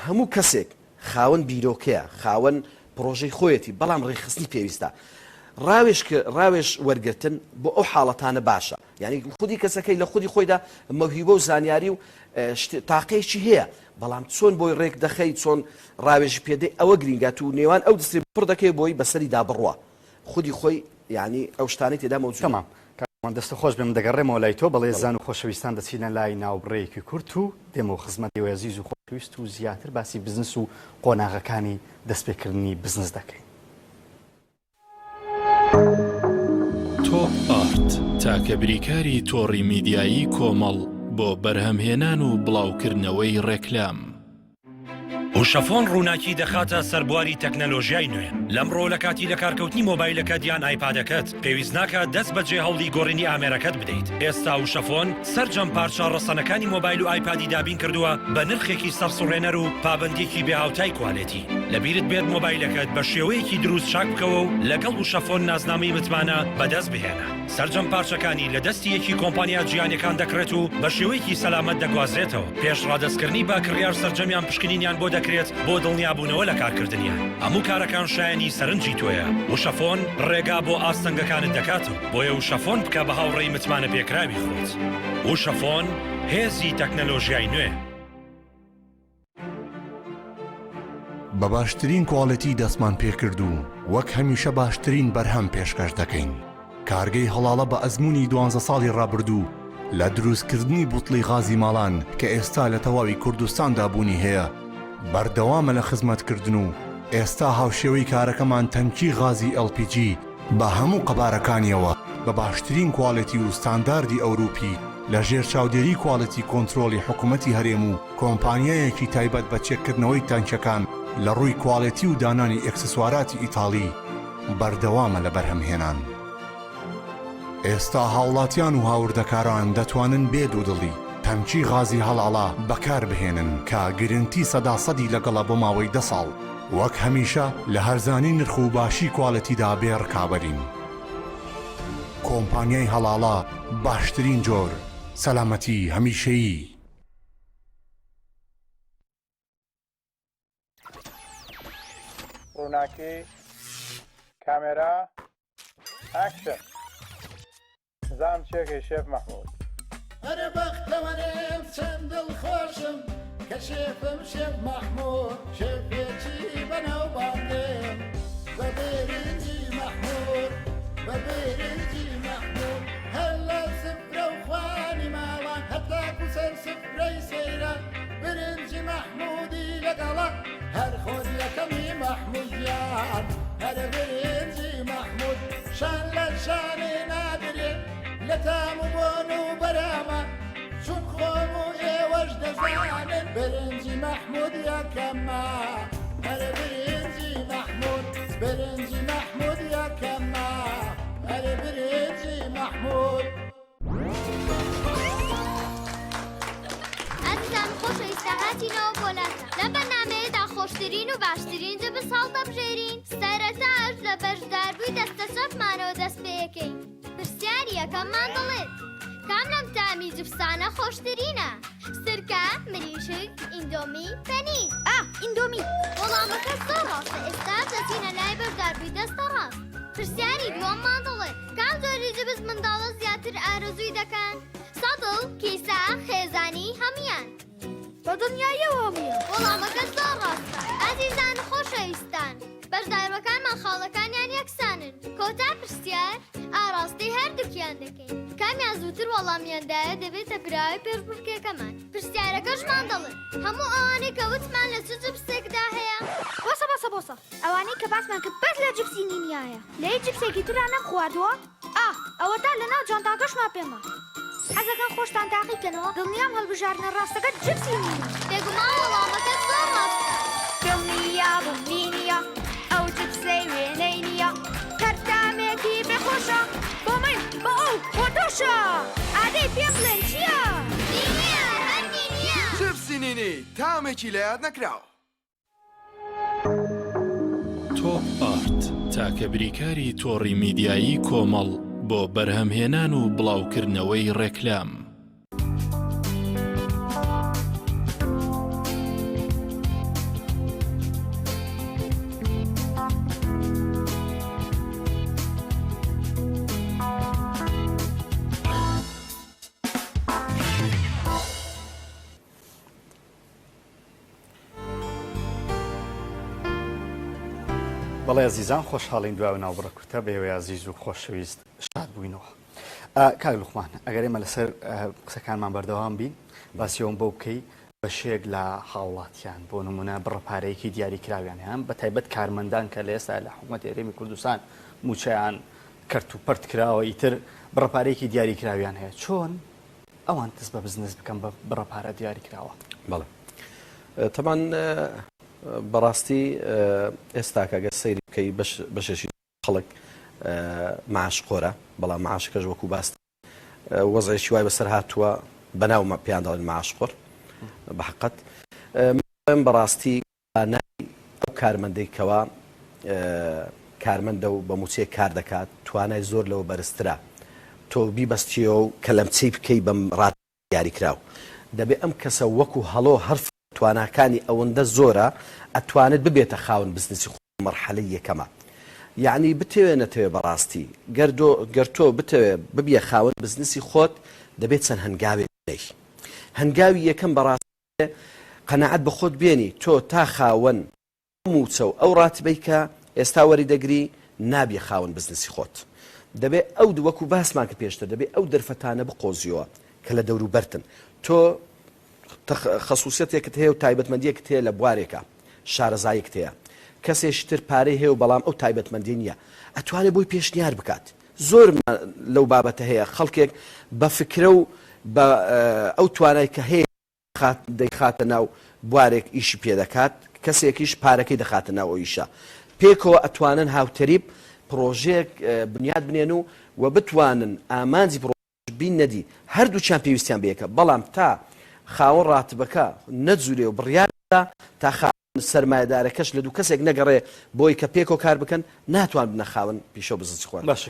هەموو کەسێک خاوەن بیرۆکەیە خاوەن پرۆژەی خۆیەتی بەڵام ڕێخستنی پێویستە ڕاوێژ وەرگرتن بۆ ئەو حاڵەتانە باشە یعنی خودی کەسەکەی لە خودی خۆیدا مەوهیبە و زانیاری و تاقەیەکی هەیە بەڵام چۆن بۆی ڕێک دەخەی چۆن ڕاوێژی پێدەی ئەوە گرینگات و نێوان ئەو دەستی پڕ دەکەی بۆی بەسەری دابڕوە خودی خۆی یعنی ئەو شتانەی تێدا مەوجودە دەستە خۆش بێم دەگەڕێمەوە لای تۆ بەڵێ زان و خۆشەویستان دەچینە لای ناوبڕەیەکی کورت و دێمەوە خزمەتی وێزیز و خۆشەویست و زیاتر باسی بزنس و قۆناغەکانی دەستپێکردنی بزنس دەکەین. تۆپ ئارت تاکە بریکاری تۆڕی میدیایی کۆمەڵ بۆ بەرهەمهێنان و بڵاوکردنەوەی ڕێکلام. وشەفۆن ڕووناکی دەخاتە سەربواری تەکنەلۆژیای نوێ لەمڕۆ لە کاتی لە کارکەوتنی مۆبایلەکەت یان ئایپادەکەت پێویست ناکات دەست بەجێ هەوڵی گۆڕینی ئامێرەکەت بدەیت. ئێستا وشەفۆن سەرجەم پارچە ڕەسەنەکانی مۆبایل و ئایپادی دابین کردووە بە نرخێکی سەرسوڕێنەر و پابندێکی بێهاوتای کوالێتی. لەبیرت بێت مۆبایلەکەت بە شێوەیەکی دروست چاک بکەوە و لەگەڵ وشەفۆن نازنامەی متمانە بەدەست بهێنە. سەرجەم پارچەکانی لە دەستی یەکی کۆمپانیا جیهانیەکان دەکرێت و بە شێوەیەکی سەلامەت دەگوازرێتەوە. پێش ڕادەستکردنی با کڕیار سەرجەمیان پشکنینیان بۆ دەکرێت بۆ دڵنیابوونەوە لە کارکردنیان. هەموو کارەکان شایانی سەرنجی تۆیە. وشەفۆن ڕێگا بۆ ئاستەنگەکانت دەکاتەوە. بۆیە وشەفۆن بکە بە هاوڕێی متمانە پێکراوی خۆت. وشەفۆن هێزی تەکنەلۆژیای نوێ. بە باشترین کواڵەتی دەستمان پێکردو وەک هەمیشە باشترین بەرهەم پێشکەش دەکەین. کارگەی هەڵاڵە بە ئەزمموی 12 ساڵی ڕابردوو لە دروستکردنی بوتڵی غازی ماڵان کە ئێستا لە تەواوی کوردستاندا بوونی هەیە بەردەوامە لە خزمەتکردن و ئێستا هاوشێوەی کارەکەمان تەنکی غازی LPG بە هەموو قەبارەکانیەوە بە باشترین کواڵەتی و ستانداردی ئەوروپی لە ژێر چاودێری کواڵەتی کۆنتترۆلی حکوومەتی هەرێم و کۆمپانیایەکی تایبەت بە چێککردنەوەی تانکەکان لە ڕووی کواڵەتی و دانانی ئەکسسواراتی ئیتاڵی بەردەوامە لە بەرهەمهێنان. ئێستا هاوڵاتیان و هاوردەکاران دەتوانن بێ دوودڵی تەمچی غازی هەڵاڵا بەکار بهێنن کە گرنتی 100% لەگەڵە بۆ ماوەی 10 ساڵ وەک هەمیشە لە هەرزانی نرخ و باشی کواڵەتیدا بێ ڕکابەرین. کۆمپانیای هەڵاڵا باشترین جۆر سەلامەتی هەمیشەیی. ڕووناکی کامێرا ئاکشن. زام چێکی شێف مەحموود. هەرە بەختەوەرێم چەند دڵخۆشم کە شێفم شێف مەحموود شێفێکی بەناوبانگێم بە بێرنجی مەحموود بە بێرنجی مەحموود هەر لە سفرە و خوانی ماوان هەتاکو سەر سفرەی سەیران برنجی مەحموودی لەگەڵە هەر خۆریەکەمی مەحموودیان هەرە برنجی مەحموود شان لە شانێ نادرێ لە تام و بۆن و بەرامە چون خۆم و ئێوەش دەزانن برنجی مەحموود یەکەمە هەرە برنجی مەحموود برنجی مەحموود یەکەمە هەرە برنجی مەحموود. ئەزیزان خۆشەویستەکانتینەوە بۆلاتە لەم بەرنامەیەدا خۆشترین و باشترین جە بساڵ دەبژێرین. سەرەتاش لە بەشداربووی دەستە چەپمانەوە دەست پێ یەکەین. پرسیاری یەکەممان دەڵێت کام لەم تامی جوفسانە خۆشترینە؟ سرکە، مریشک، ئیندۆمی، پەنیر. ئیندۆمی. وەڵامەکە زۆر ڕاستە. ئێستا دەچینە لای بەشداربووی دەستە ڕاست. پرسیاری دووەممان دەڵێت کام جۆری جبس منداڵە زیاتر ئارەزووی دەکەن؟ سەدڵ، کیسە، خێزانی هەمویان. بە دنیایەوە هەمویان. وەڵامەکە زۆر ڕاستە. ئازیزان خۆشەویستان، بەشداربەکانمان خاڵەکانیان یەکسانن. کۆتا پرسیار ئاڕاستی هەردووکیان دەکەین. کامیان زووتر وەڵامیاندایە دەبێتە براوی پێشبڕکێکەکەمان. پرسیارەکەشمان دەڵێن هەموو ئەوانەی کە وتمان لە چ جبسێکدا هەیە؟ بۆسە ئەوانەی کە باسمان کرد بەس لە جبسی نینیایە لە هیچ جبسێکی تران نەم خواردووە؟ ئەوە تا لەناو جانتاکەشمان پێما. حەزەکەن خۆشتان تاقیکەنەوە دڵنیام هەڵبژاردنە ڕاستەکە جبسی نینی. بێگومان وەڵامەکە زۆر ڕاستە. دڵنیا بنینیە ئەو جبسەی وێنەی نییە کەرتامێکی بێخۆشە بۆ من بۆ ئەو بۆ تۆشە. ئادەی پێم بڵێن چییە؟ نینیە هەر نینیە. جبسی نینی تامێکی لە یاد نەکراوە. تۆپ ئارت تاکە بریکاری تۆڕی میدیایی کۆمەڵ بۆ بەرهەمهێنان و بڵاوکردنەوەی ڕێکلام. بەڵێ عزیزان خۆشحاڵین دواوە ناوبڕە کورتە بەوێ عزیز و خۆشەویست شاد بووینەوە. کاک لوقمان ئەگەر ئێمە لەسەر قسەکانمان بەردەوام بین باسیەوەم بۆ بکەی بە شێک لە هاوڵاتیان بۆ نمونە بڕەپارەیەکی دیاری کراویان هەیە بە تایبەت کارمەندان کە لە ئێستا لە حکوومەتی هەرێمی کوردستان موچەیان کەرت و پەرت کراوە ئیتر بڕەپارەیەکی دیاری کراویان هەیە چۆن ئەوان دەست بە بزنس بکەم بە بڕەپارە دیاری کراوە؟ بەڵێ تەمان بەڕاستی ئێستا کەگە سەیری بکەی بەشێکی خەڵک معاشخۆرە بەڵام معاشەکەش وەکو باست وەزعێکی وای بەسەر هاتووە بەناو پێیان دەڵێن معاشخۆر بە حەقەت بەڕاستی ئەو کارمەندەی کارمەندە و بە موچێ کار دەکات توانای زۆر لەوە بەرزترە تۆ بیبەستیەوە و کە لەم چی بکەی بەم ڕات دیاریکراو دەبێت ئەم کەسە وەکو هەڵۆ هەرف تواناکانی ئەوەندە زۆرە ئەتوانێت ببێتە خاون بزنسی مەرحەلەی یەکەمە یعنی بتەوێ نەتەوێ بەڕاستی گەرتۆ بتەوێ ببیە خاون بزنسی خۆت دەبێت چەند هەنگاوی هەنگاوی یەکەم بەڕاستی قەنەعەت بە خۆت بێنی تۆ تا خاوەن موچە و ئەو ڕاتبەی کە ئێستا وەریدەگری نابێ خاون بزنسی خۆت دەبێت ئەو وەکو باسمان کە پێشتر دەبێت ئەو دەرفەتانە بقۆزیەوە کە لە دەور و بەرتن تۆ خەسووسەتێکت هەیە و تایبەتمەندیەکت هەیە لە بوارێکە شارەزایەکت هەیە کەسێشتر پارەی هەیە و بەڵام ئەو تایبەتمەندی نییە ئەتوانێت بۆی پێشنیار بکات زۆر لەو بابەتە هەیە خەڵکێک بە فکرە و بە ئەو توانای کە هەیە دەیخاتە ناو بوارێک ئیشی پێ دەکات کەسێکیش پارەکەی دەخاتە ناو ئەو ئیشە پێکەوە ئەتوانن هاوتەریب پرۆژەیەک بنیاد بنێن و بتوانن ئامانجی پرۆژ بین نەدی هەردووچیان پێویستیان بەیەکە بەڵام تا خاوەن ڕاتبەکە نەجوورێ و بڕیاردا تا سەرمایه‌دارەکەش لە دوو کەسێک نەگەڕێ بۆی کە پێکەوە کار بکەن ناتوان بنە خاوەن پیشۆ بزنسی خۆن باشە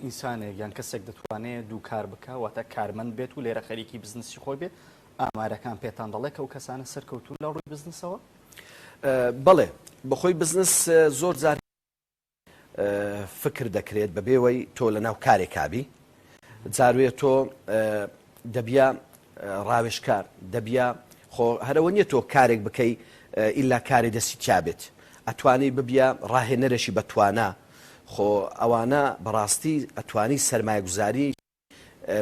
ئینسانێک یان کەسێک دەتوانێت دوو کار بکە واتە کارمەند بێت و لێرە خەریکی بزنسی خۆی بێت ئامارەکان پێتان دەڵێ کە ئەو کەسانە سەرکەوتون لە ڕووی بزنسەوە بەڵێ بەخۆی بزنس زۆر جار فکر دەکرێت بەبێەوەی تۆ لە ناو کارێک کابی جاروێ تۆ دەبیا ڕاوێژکار دەبیا خۆ هەرەوە نییە تۆ کارێک بکەی ئیلا کاری دەستی چابێت ئەتوانی ببیە ڕاهێنەرێکی بەتوانە خۆ ئەوانە بەڕاستی ئەتوانی سەرمایە گوزاری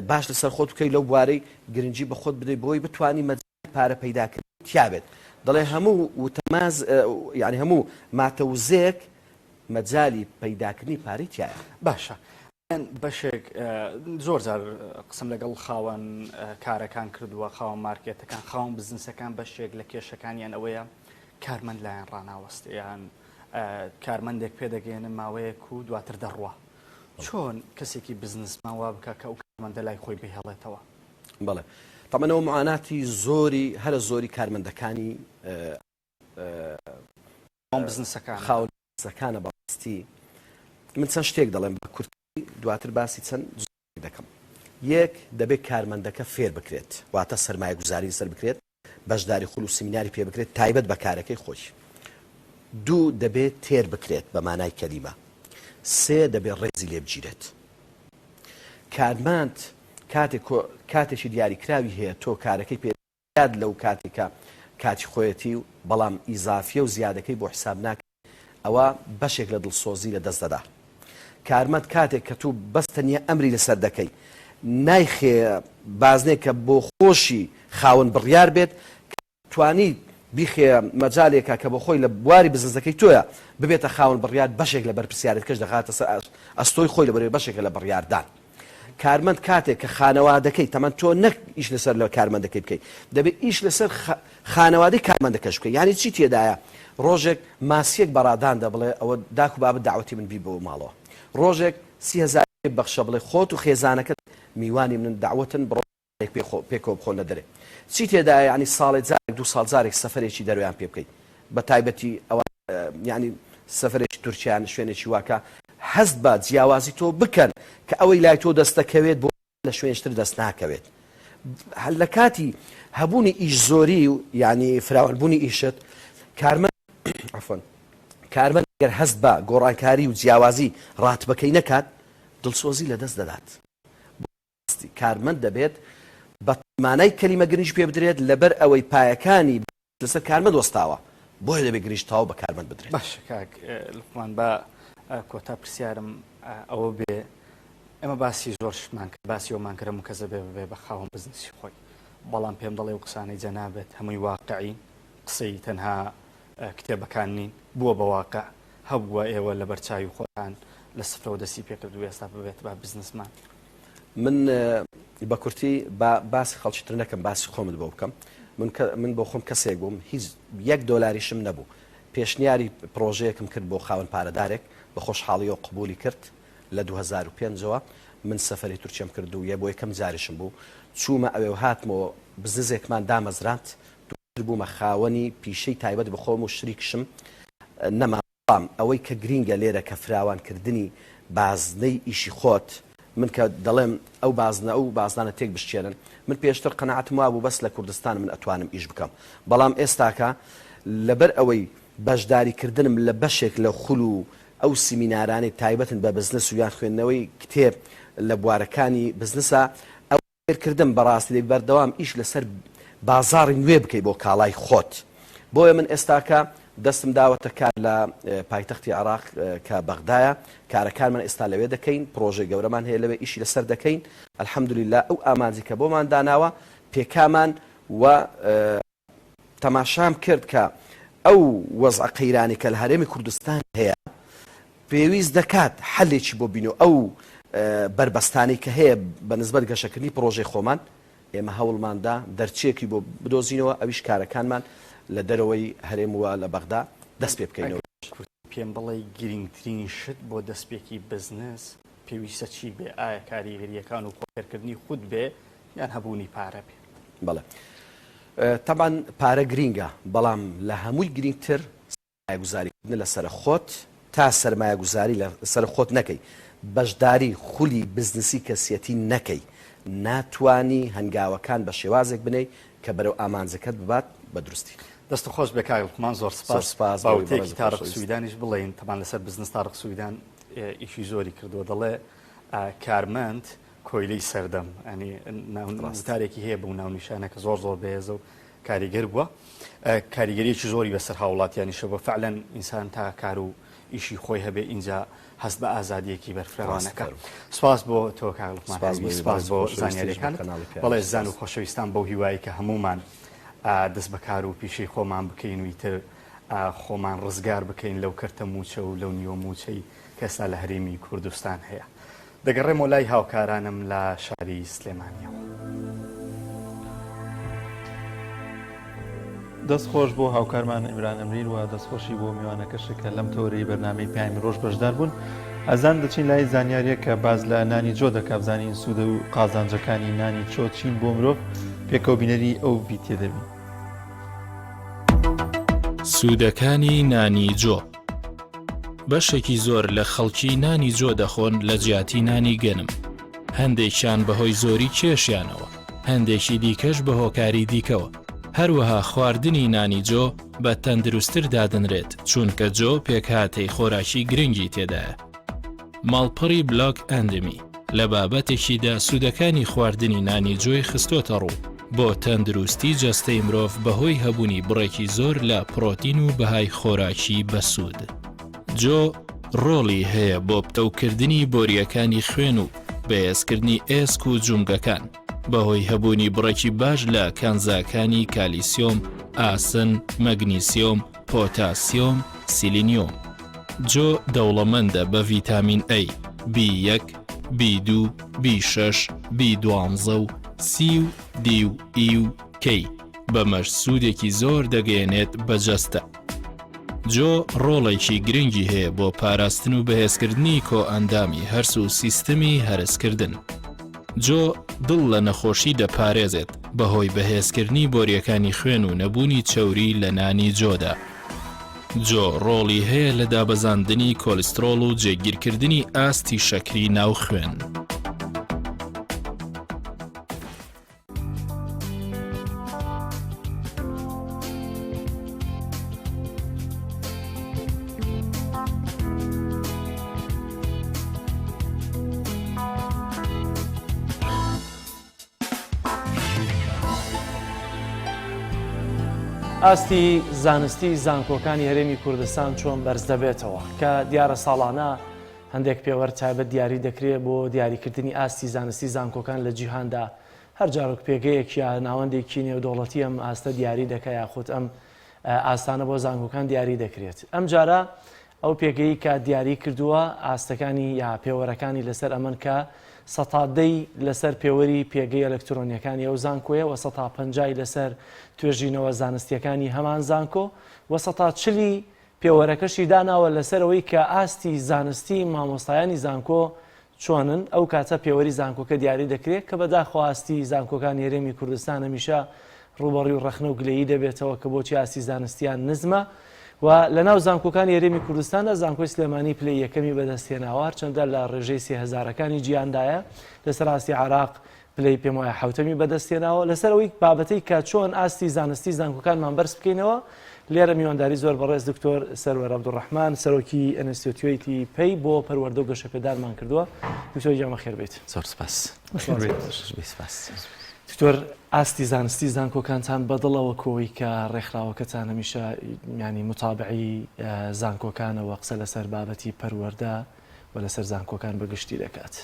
باش لەسەر خۆت بکەی لەو بوارەی گرنگی بە خۆت بدەی بۆی بتوانی مەجای پارە پەیداکردن تیابێت دەڵێ هەموو وتەماز یعنی هەموو ماتەوزێک مەجای پەیداکردنی پارەی تایە باشە بەشێک زۆر جار قسم لەگەڵ خاوەن کارەکان کردووە خاوەن مارکێتەکان خاوەن بزنسەکان بەشێک لە کێشەکانیان ئەوەیە کارمەند لایەن ڕناوەستیان کارمەندێک پێدەگەێنن ماوەیەک و دواتر دەڕوە چۆن کەسێکی بزنسمان وا بکە کە ئەو کارمەندە لای خۆی بهێڵێتەوە بەڵێ تەمەنەوە معاناتی زۆری هەرە زۆری کارمەندەکانی بزنسەکان خاوەن بزنسەکانە بەڕاستی من چەند شتێک دەڵێم بە کورتی دواتر باسی چەند دەکەم یەک دەبێت کارمەندەکە فێر بکرێت واتە سەرمایە گوزاری سەر بکرێت بەشداری خوڵ و سیمیناری پێ بکرێت تایبەت بە کارەکەی خۆی دوو دەبێت تێر بکرێت بە مانای کەلیمە سێ دەبێت ڕێزی لێ بگیرێت کارمەند کاتێکی دیاریکراوی هەیە تۆ کارەکەی پێیاد لەو کاتێکە کاتی خۆیەتی و بەڵام ئیزافیە و زیادەکەی بۆ حساب ناکە ئەوە بەشێک لە دڵسۆزی لە دەست دەدا کارمەند کاتێک کە تو بەستەنیە ئەمری لەسەر دەکەی نایخێ بازنێک کە بۆ خۆشی خاوەن بڕیار بێت توانی بیخێ مەجالێکە کە بۆ خۆی لە بواری بزنسەکەی تۆیە ببێتە خاوەن بڕیار بەشێک لە بەرپرسیارەت کەش دەخاتە سەر ئەستۆی خۆی لە بەرەوەی بەشێکە لە بڕیاردان کارمەند کاتێک کە خانەوادەکەی تەمەەن تۆ نەک ئیش لەسەر لە کارمەندەکەی بکەیت دەبێت ئیش لەسەر خانەوادەی کارمەندەکەش بکەیت یعنی چی تێدایە ڕۆژێک ماسیەک بەڕادان دەبڵێ ئەوە داک و بابەت داوەتی من بی بۆ ماڵەوە ڕۆژێک 30,000 بەخشە بڵێ خۆت و خێزانەکەت میوانی من داوەتن بڕۆێک پێکەوە بخۆن لە دەرێ چی تێدایە ینی ساڵێک جارێک دو ساڵ جارێک سەفەرێکی دەرویان پێ بکەیت بە تایبەتی ئەوە ینی سەفرێکی تورکیان شوێنێکی واکە هەست بە جیاوازی تۆ بکەن کە ئەوەی لای تۆ دەستەکەوێت بۆ لە شوێنشتر دەست ناکەوێت هەل لە کاتی هەبوونی ئیش زۆری و ینی فراوانبوونی ئیشت کارمەند گەر هەست بە گۆڕانکاری و جیاوازی ڕاتبەکەی نەکات دڵسۆزی لە دەست دەدات کارمەند دەبێت بە مانای کەلیمە گرنج پێ بدرێت لەبەر ئەوەی پایەکانی لەسەر کارمەند وەستاوە بۆیە دەبێت گرنجتاوە بە کارمەند بدرێت باش کاک لقمان بە کۆتا پرسیارم ئەوە بێ ئەمە باسی زۆر شتمان کرد باسی ئەومان کردم و کەسە بێ بە خاوەن بزنسی خۆی بەڵام پێم دەڵێ و قسانەی جەنابێت هەمووی واقعی قسەی تەنها کتێبەکان نین بووە بە واقع هەبووە ئێوە لە بەرچاوی خۆتان لە سفرەوە دەستی پێکرد و ئێستا ببێت بە بزنسمان من بە کورتی باسی خەڵکیتر نەکەم باسی خۆمت بۆ بکەم من بۆ خۆم کەسێک بووم هیچ $1 نەبوو پێشنیاری پرۆژەیەکم کرد بۆ خاوەن پارەدارێک بە خۆشحاڵیەوە قبولی کرد لە 2005ەوە من سەفەری تورکیم کرد و یە بۆ یەکەم جاریشم بوو چوومە ئەوێ هاتمەوە بزنسێکمان دامەزراند بوومە خاوەنی پیشەی تایبەت بخۆم و شریکشم نەماڵام ئەوەی کە گرینگە لێرە کە فراوانکردنی بازنەی ئیشی خۆت من کە دەڵێم ئەو بازانە تێک بشتێنن من پێشتر قەنەعەتم وا بوو بەس لە کوردستان من ئەتوانم ئیش بکەم بەڵام ئێستاکە لەبەر ئەوەی بەشداریکردنم لە بەشێک لە خول و ئەو سیمینارانی تایبەتن بە بزنس و یان خوێندنەوەی کتێب لە بوارەکانی بزنسە ئەو کردم بەڕاستی دەی بەردەوام ئیش لەسەر بازاڕی نوێ بکەی بۆ کاڵای خۆت بۆیە من ئێستاکە دەستم داوەتە کار لە پایتەختی عێراق کە بەغدایە کارەکانمان ئێستا لەوێ دەکەین پرۆژەی گەورەمان هەیە لەوێ ئیشی لەسەر دەکەین ئەلحەمدولیلا ئەو ئامانجی کە بۆمان داناوە پێکامان و تەماشام کرد کە ئەو وەزع قەیرانی کە لە هەرێمی کوردستان هەیە پێویست دەکات حەلێکی بۆ بینۆ ئەو بربەستانی کە هەیە بە نسبەت گەشەکردنی پرۆژەی خۆمان ئێمە هەوڵماندا دەرچێکی بۆ بدۆزینەوە ئەویش کارەکانمان لە دەرەوەی هەرێم وە لە بەغدا دەست پێ بکەینەوە پێم بڵێ گرنگترینی شت بۆ دەستپێکی بزنس پێویستە چی بێ ئایا کاریگەریەکان و کۆکردنی خود بێ یان هەبوونی پارە بێ بەڵێ تەبان پارە گرینگە بەڵام لە هەمووی گرنگتر سرمایه‌گوزاریکردن لەسەر خۆت تا سرمایه‌گوزاری لەسەر خۆت نەکەی بەشداری خولی بزنسی کەسیەتی نەکەی ناتوانی هەنگاوەکان بە شێوازێک بنەی کە بەرەو ئامانجەکەت ببات بە دروستی دەست خۆش بێ کاگڵمان زۆر سپاس باوتێکی تارق سویدانیش بڵێن تەمان لەسەر بزنس تارق سویدان ئیشی زۆری کردووە دەڵێ کارمەند کۆیلەی سەردەم ئەنی ناوتارێکی هەیە بوو ناونیشانە کە زۆر زۆر بەهێزە و کاریگەر بووە کاریگەریەکی زۆری بەسەر هاوڵاتیانیشەوە فعلەن ئینسان تا کار و ئیشی خۆی هەبێ اینجا هەست بە ئازادیەکی بەرفراوانەکە سپاس بۆ تۆ کاگڵمان سپاس بۆ زانیاریەکان بەڵێ زان و خۆشەویستان بەو هیوایی کە هەمومان دەست بەکار و پیشەی خۆمان بکەین و ئیتر خۆمان ڕزگار بکەین لەو کەرتە موچە و لەو نیوە موچەی کەسا لە هەرێمی کوردستان هەیە دەگەڕێمەوە لای هاوکارانم لە شاری سلێمانیەوە دەستخۆش بۆ هاوکارمان ئیمران ئەمریر و دەستخۆشی بۆ میوانەکەشێکە لەم تۆرەی بەرنامەی پیامی ڕۆژ بەشدار بوون ئەزان دەچین لای زانیاریە کە باز لە نانی جۆ دەکا بزانین سوودە و قازانجەکانی نانی چۆ چین بۆ مرۆڤ پێکەوبینەری ئەو ڤیدیۆ دەبین سوودەکانی نانی جۆ بەشێکی زۆر لە خەڵکی نانی جۆ دەخۆن لە جیاتی نانی گەنم هەندێکیان بەهۆی زۆری کێشیانەوە هەندێکی دیکەش بە هۆکاری دیکەوە هەروەها خواردنی نانی جۆ بە تەندروستتر دادنرێت چونکە جۆ پێکهاتەی خۆراکی گرنگی تێدایە ماڵپەڕی بلاک ئەندمی لە بابەتێکیدا سوودەکانی خواردنی نانی جۆی خستۆتە ڕوو بۆ تەندروستی جەستەی مرۆڤ بەهۆی هەبوونی بڕێکی زۆر لە پرۆتین و بەهای خۆراکی بەسوود جۆ ڕۆڵی هەیە بۆ پتەوکردنی بۆریەکانی خوێن و بەهێزکردنی ئێسک و جومگەکان بەهۆی هەبوونی بڕێکی باش لە کانزاکانی کالیسیۆم ئاسن مەگنیسیۆم پۆتاسیۆم سیلینیۆم جۆ دەوڵەمەندە بە ڤیتامین A B1 B2 B6 B12 و C و D و E و K بەمەش سوودێکی زۆر دەگەێنێت بە جەستە جۆ ڕۆڵێکی گرنگی هەیە بۆ پاراستن و بەهێزکردنی کۆئەندامی هەرس و سیستەمی هەرسکردن جۆ دڵ لە نەخۆشی دەپارێزێت بەهۆی بەهێزکردنی بۆریەکانی خوێن و نەبوونی چەوری لە نانی جۆدا جۆ ڕۆڵی هەیە لە دابەزاندنی کۆلسترۆڵ و جێگیرکردنی ئاستی شەکری ناو خوێن ئاستی زانستی زانکۆکانی هەرێمی کوردستان چۆن بەرز دەبێتەوە کە دیارە ساڵانە هەندێک پێوەەر تایبەت دیاری دەکرێت بۆ دیاریکردنی ئاستی زانستی زانکۆکان لە جیهاندا هەر جارۆک پێگەیەک یا ناوەندێکی نێودوڵەتی ئەم ئاستە دیاری دەکە یاخود ئەم ئاستانە بۆ زانکۆکان دیاری دەکرێت ئەم جارە ئەو پێگەی کە دیاری کردووە ئاستەکانی یا پێوەرەکانی لەسەر ئەمن کە ١٠٠ لەسەر پێوەری پێگەی ئەلکترۆنیەکانی ئەو زانکۆیە و 150 لەسەر توێژینەوە زانستیەکانی هەمان زانکۆ و 140 پێوەرەکەشی داناوە لەسەرەوەی کە ئاستی زانستی مامۆستایانی زانکۆ چۆنن ئەو کاتە پێوەری زانکۆکە دیاری دەکرێت کە بەداخواستی زانکۆکانی هەرێمی کوردستان هەمیشە ڕوبەڕی و ڕەخنە و گلەیی دەبێتەوە کە بۆچی ئاستی زانستیان نزمە و لە ناو زانکۆکان یاریمی کوردستاندا زانکۆی سلێمانی پلەی یەکەمی بەدەستێناوە چەندە لە ڕێژەی 3000ەکانی گیاندایە لەسەر ئاستی عراق پلەی پێم وایە حوتەمی بەدەستێناوە لەسەرەوەی بابەتەی کە چۆن ئاستی زانستی زانکۆکانمان بەرز بکەینەوە لێرە میوانداری زۆر بەڕێز دکتۆر سەروەر عەبدوڕەحمان سەرۆکی ئەنستیتیۆیەتی پێی بۆ پەروەردە و گەشەپێدارمان کردووە دکتۆر جامە خێر بێت زۆر سپاس دکتۆر ئاستی زانستی زانکۆکانتان بەدڵەوە کۆی کە ڕێکخراوەکەتان هەمیشە ینی متابعی زانکۆکانەوە قسە لەسەر بابەتی پەروەردە و لەسەر زانکۆکان بەگشتی دەکات.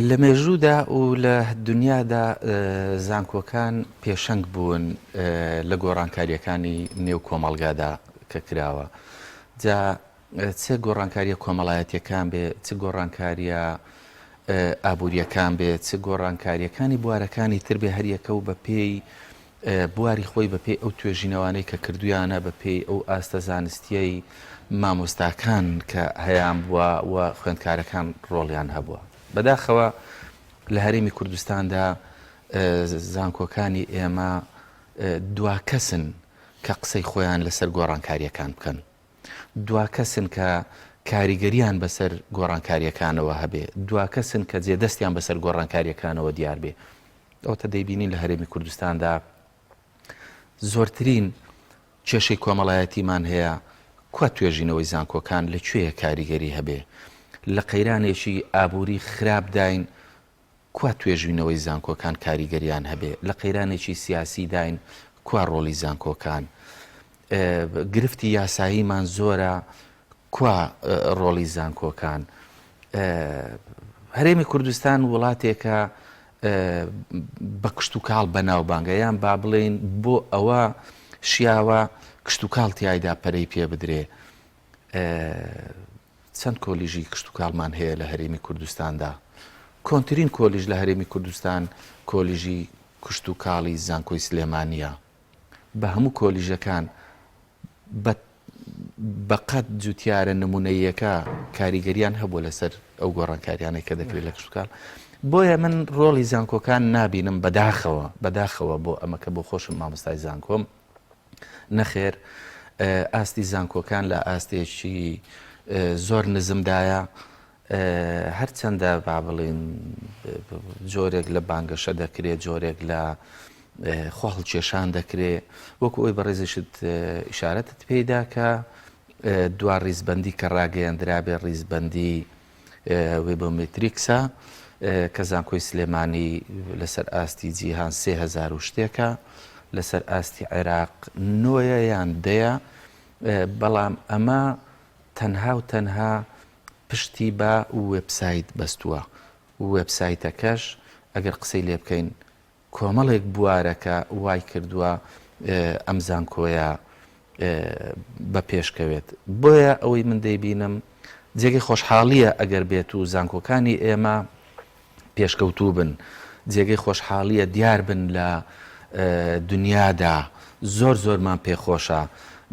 لە مێژوودا و لە دنیادا زانکۆکان پێشەنگ بوون لە گۆڕانکاریەکانی نێو کۆمەڵگادا کە کراوە جا چه گۆڕانکاریە کۆمەڵایەتیەکان بێ چ گۆڕانکاریە ئابوووریەکان بێت چ گۆڕانکاریەکانی بوارەکانی تر بێ هەریەکە و بە پێی بواری خۆی بە پێی ئەو توێژینەوانەی کە کردویانە بە پێی ئەو ئاستە زانستیەی مامۆستاکان کە هەیان بووە و خوێندکارەکان ڕۆڵیان هەبووە. بەداخەوە لە هەرێمی کوردستاندا زانکۆکانی ئێمە دواکەسن کە قسەی خۆیان لەسەر گۆڕانکاریەکان بکەن. دواکەسن کە کاریگەریان بەسەر گۆڕانکاریەکانەوە هەبێ دواکەسن کە جێدەستیان بەسەر گۆڕانکاریەکانەوە دیار بێ ئەوتە دەیبینین لە هەرێمی کوردستاندا زۆرترین کێشەی کۆمەڵایەتیمان هەیە کوا توێژینەوەی زانکۆکان لەکوێیە کاریگەری هەبێ لە قەیرانێکی ئابووری خراپداین کوا توێژینەوەی زانکۆکان کاریگەریان هەبێ لە قەیرانێکی سیاسی داین کوا ڕۆڵی زانکۆکان گرفتی یاساییمان زۆرە کوا ڕۆڵی زانکۆکان هەرێمی کوردستان وڵاتێکە بە کشت و کاڵ بەناوبانگە یان با بڵێن بۆ ئەوە شیاوە کشت و کاڵتیایدا پەرەی پێ بدرێ چەند کۆلیژی کشت و کاڵمان هەیە لە هەرێمی کوردستاندا کۆنترین کۆلیژ لە هەرێمی کوردستان کۆلیژی کشت و کاڵی زانکۆی سلێمانیە بە هەموو کۆلیژەکان بەقەت جوتیارە نمونەیەکە کاریگەریان هەبووە لەسەر ئەو گۆڕانکاریانەی کە دەکرێت لە کشتتوکال بۆیە من ڕۆڵی زانکۆکان نابینم بەداخەوە بۆ ئەمەکە بۆ خۆشم مامۆستای زانکۆم نەخێر ئاستی زانکۆکان لە ئاستێکی زۆر نزمدایە هەرچەندە با بڵێن جۆرێک لە بانگەشە دەکرێت جۆرێک لە خۆ هەڵکێشان دەکرێت وەکو ئەوی بەڕێزیشت ئیشارەتت پێیدا کە دوا ڕیزبەندی کە ڕاگەیاندرابێ ڕیزبەندی وێبۆمێتریکسە کە زانکۆی سلێمانی لەسەر ئاستی جیهان 3000 و شتێکە لەسەر ئاستی عێراق 9 یان 10 بەڵام ئەمە تەنها و تەنها پشتی بە وێبسایت بەستووە وێبسایتەکەش ئەگەر قسەی لێ بکەین کۆمەڵێک بوارەکە وای کردووە ئەم زانکۆیە بە پێشکەوێت بۆیە ئەوەی من دەیبینم جێگەی خۆشحاڵیە ئەگەر بێت و زانکۆکانی ئێمە پێشکەوتوو بن جێگەی خۆشحاڵیە دیار بن لە دنیادا زۆرمان پێخۆشە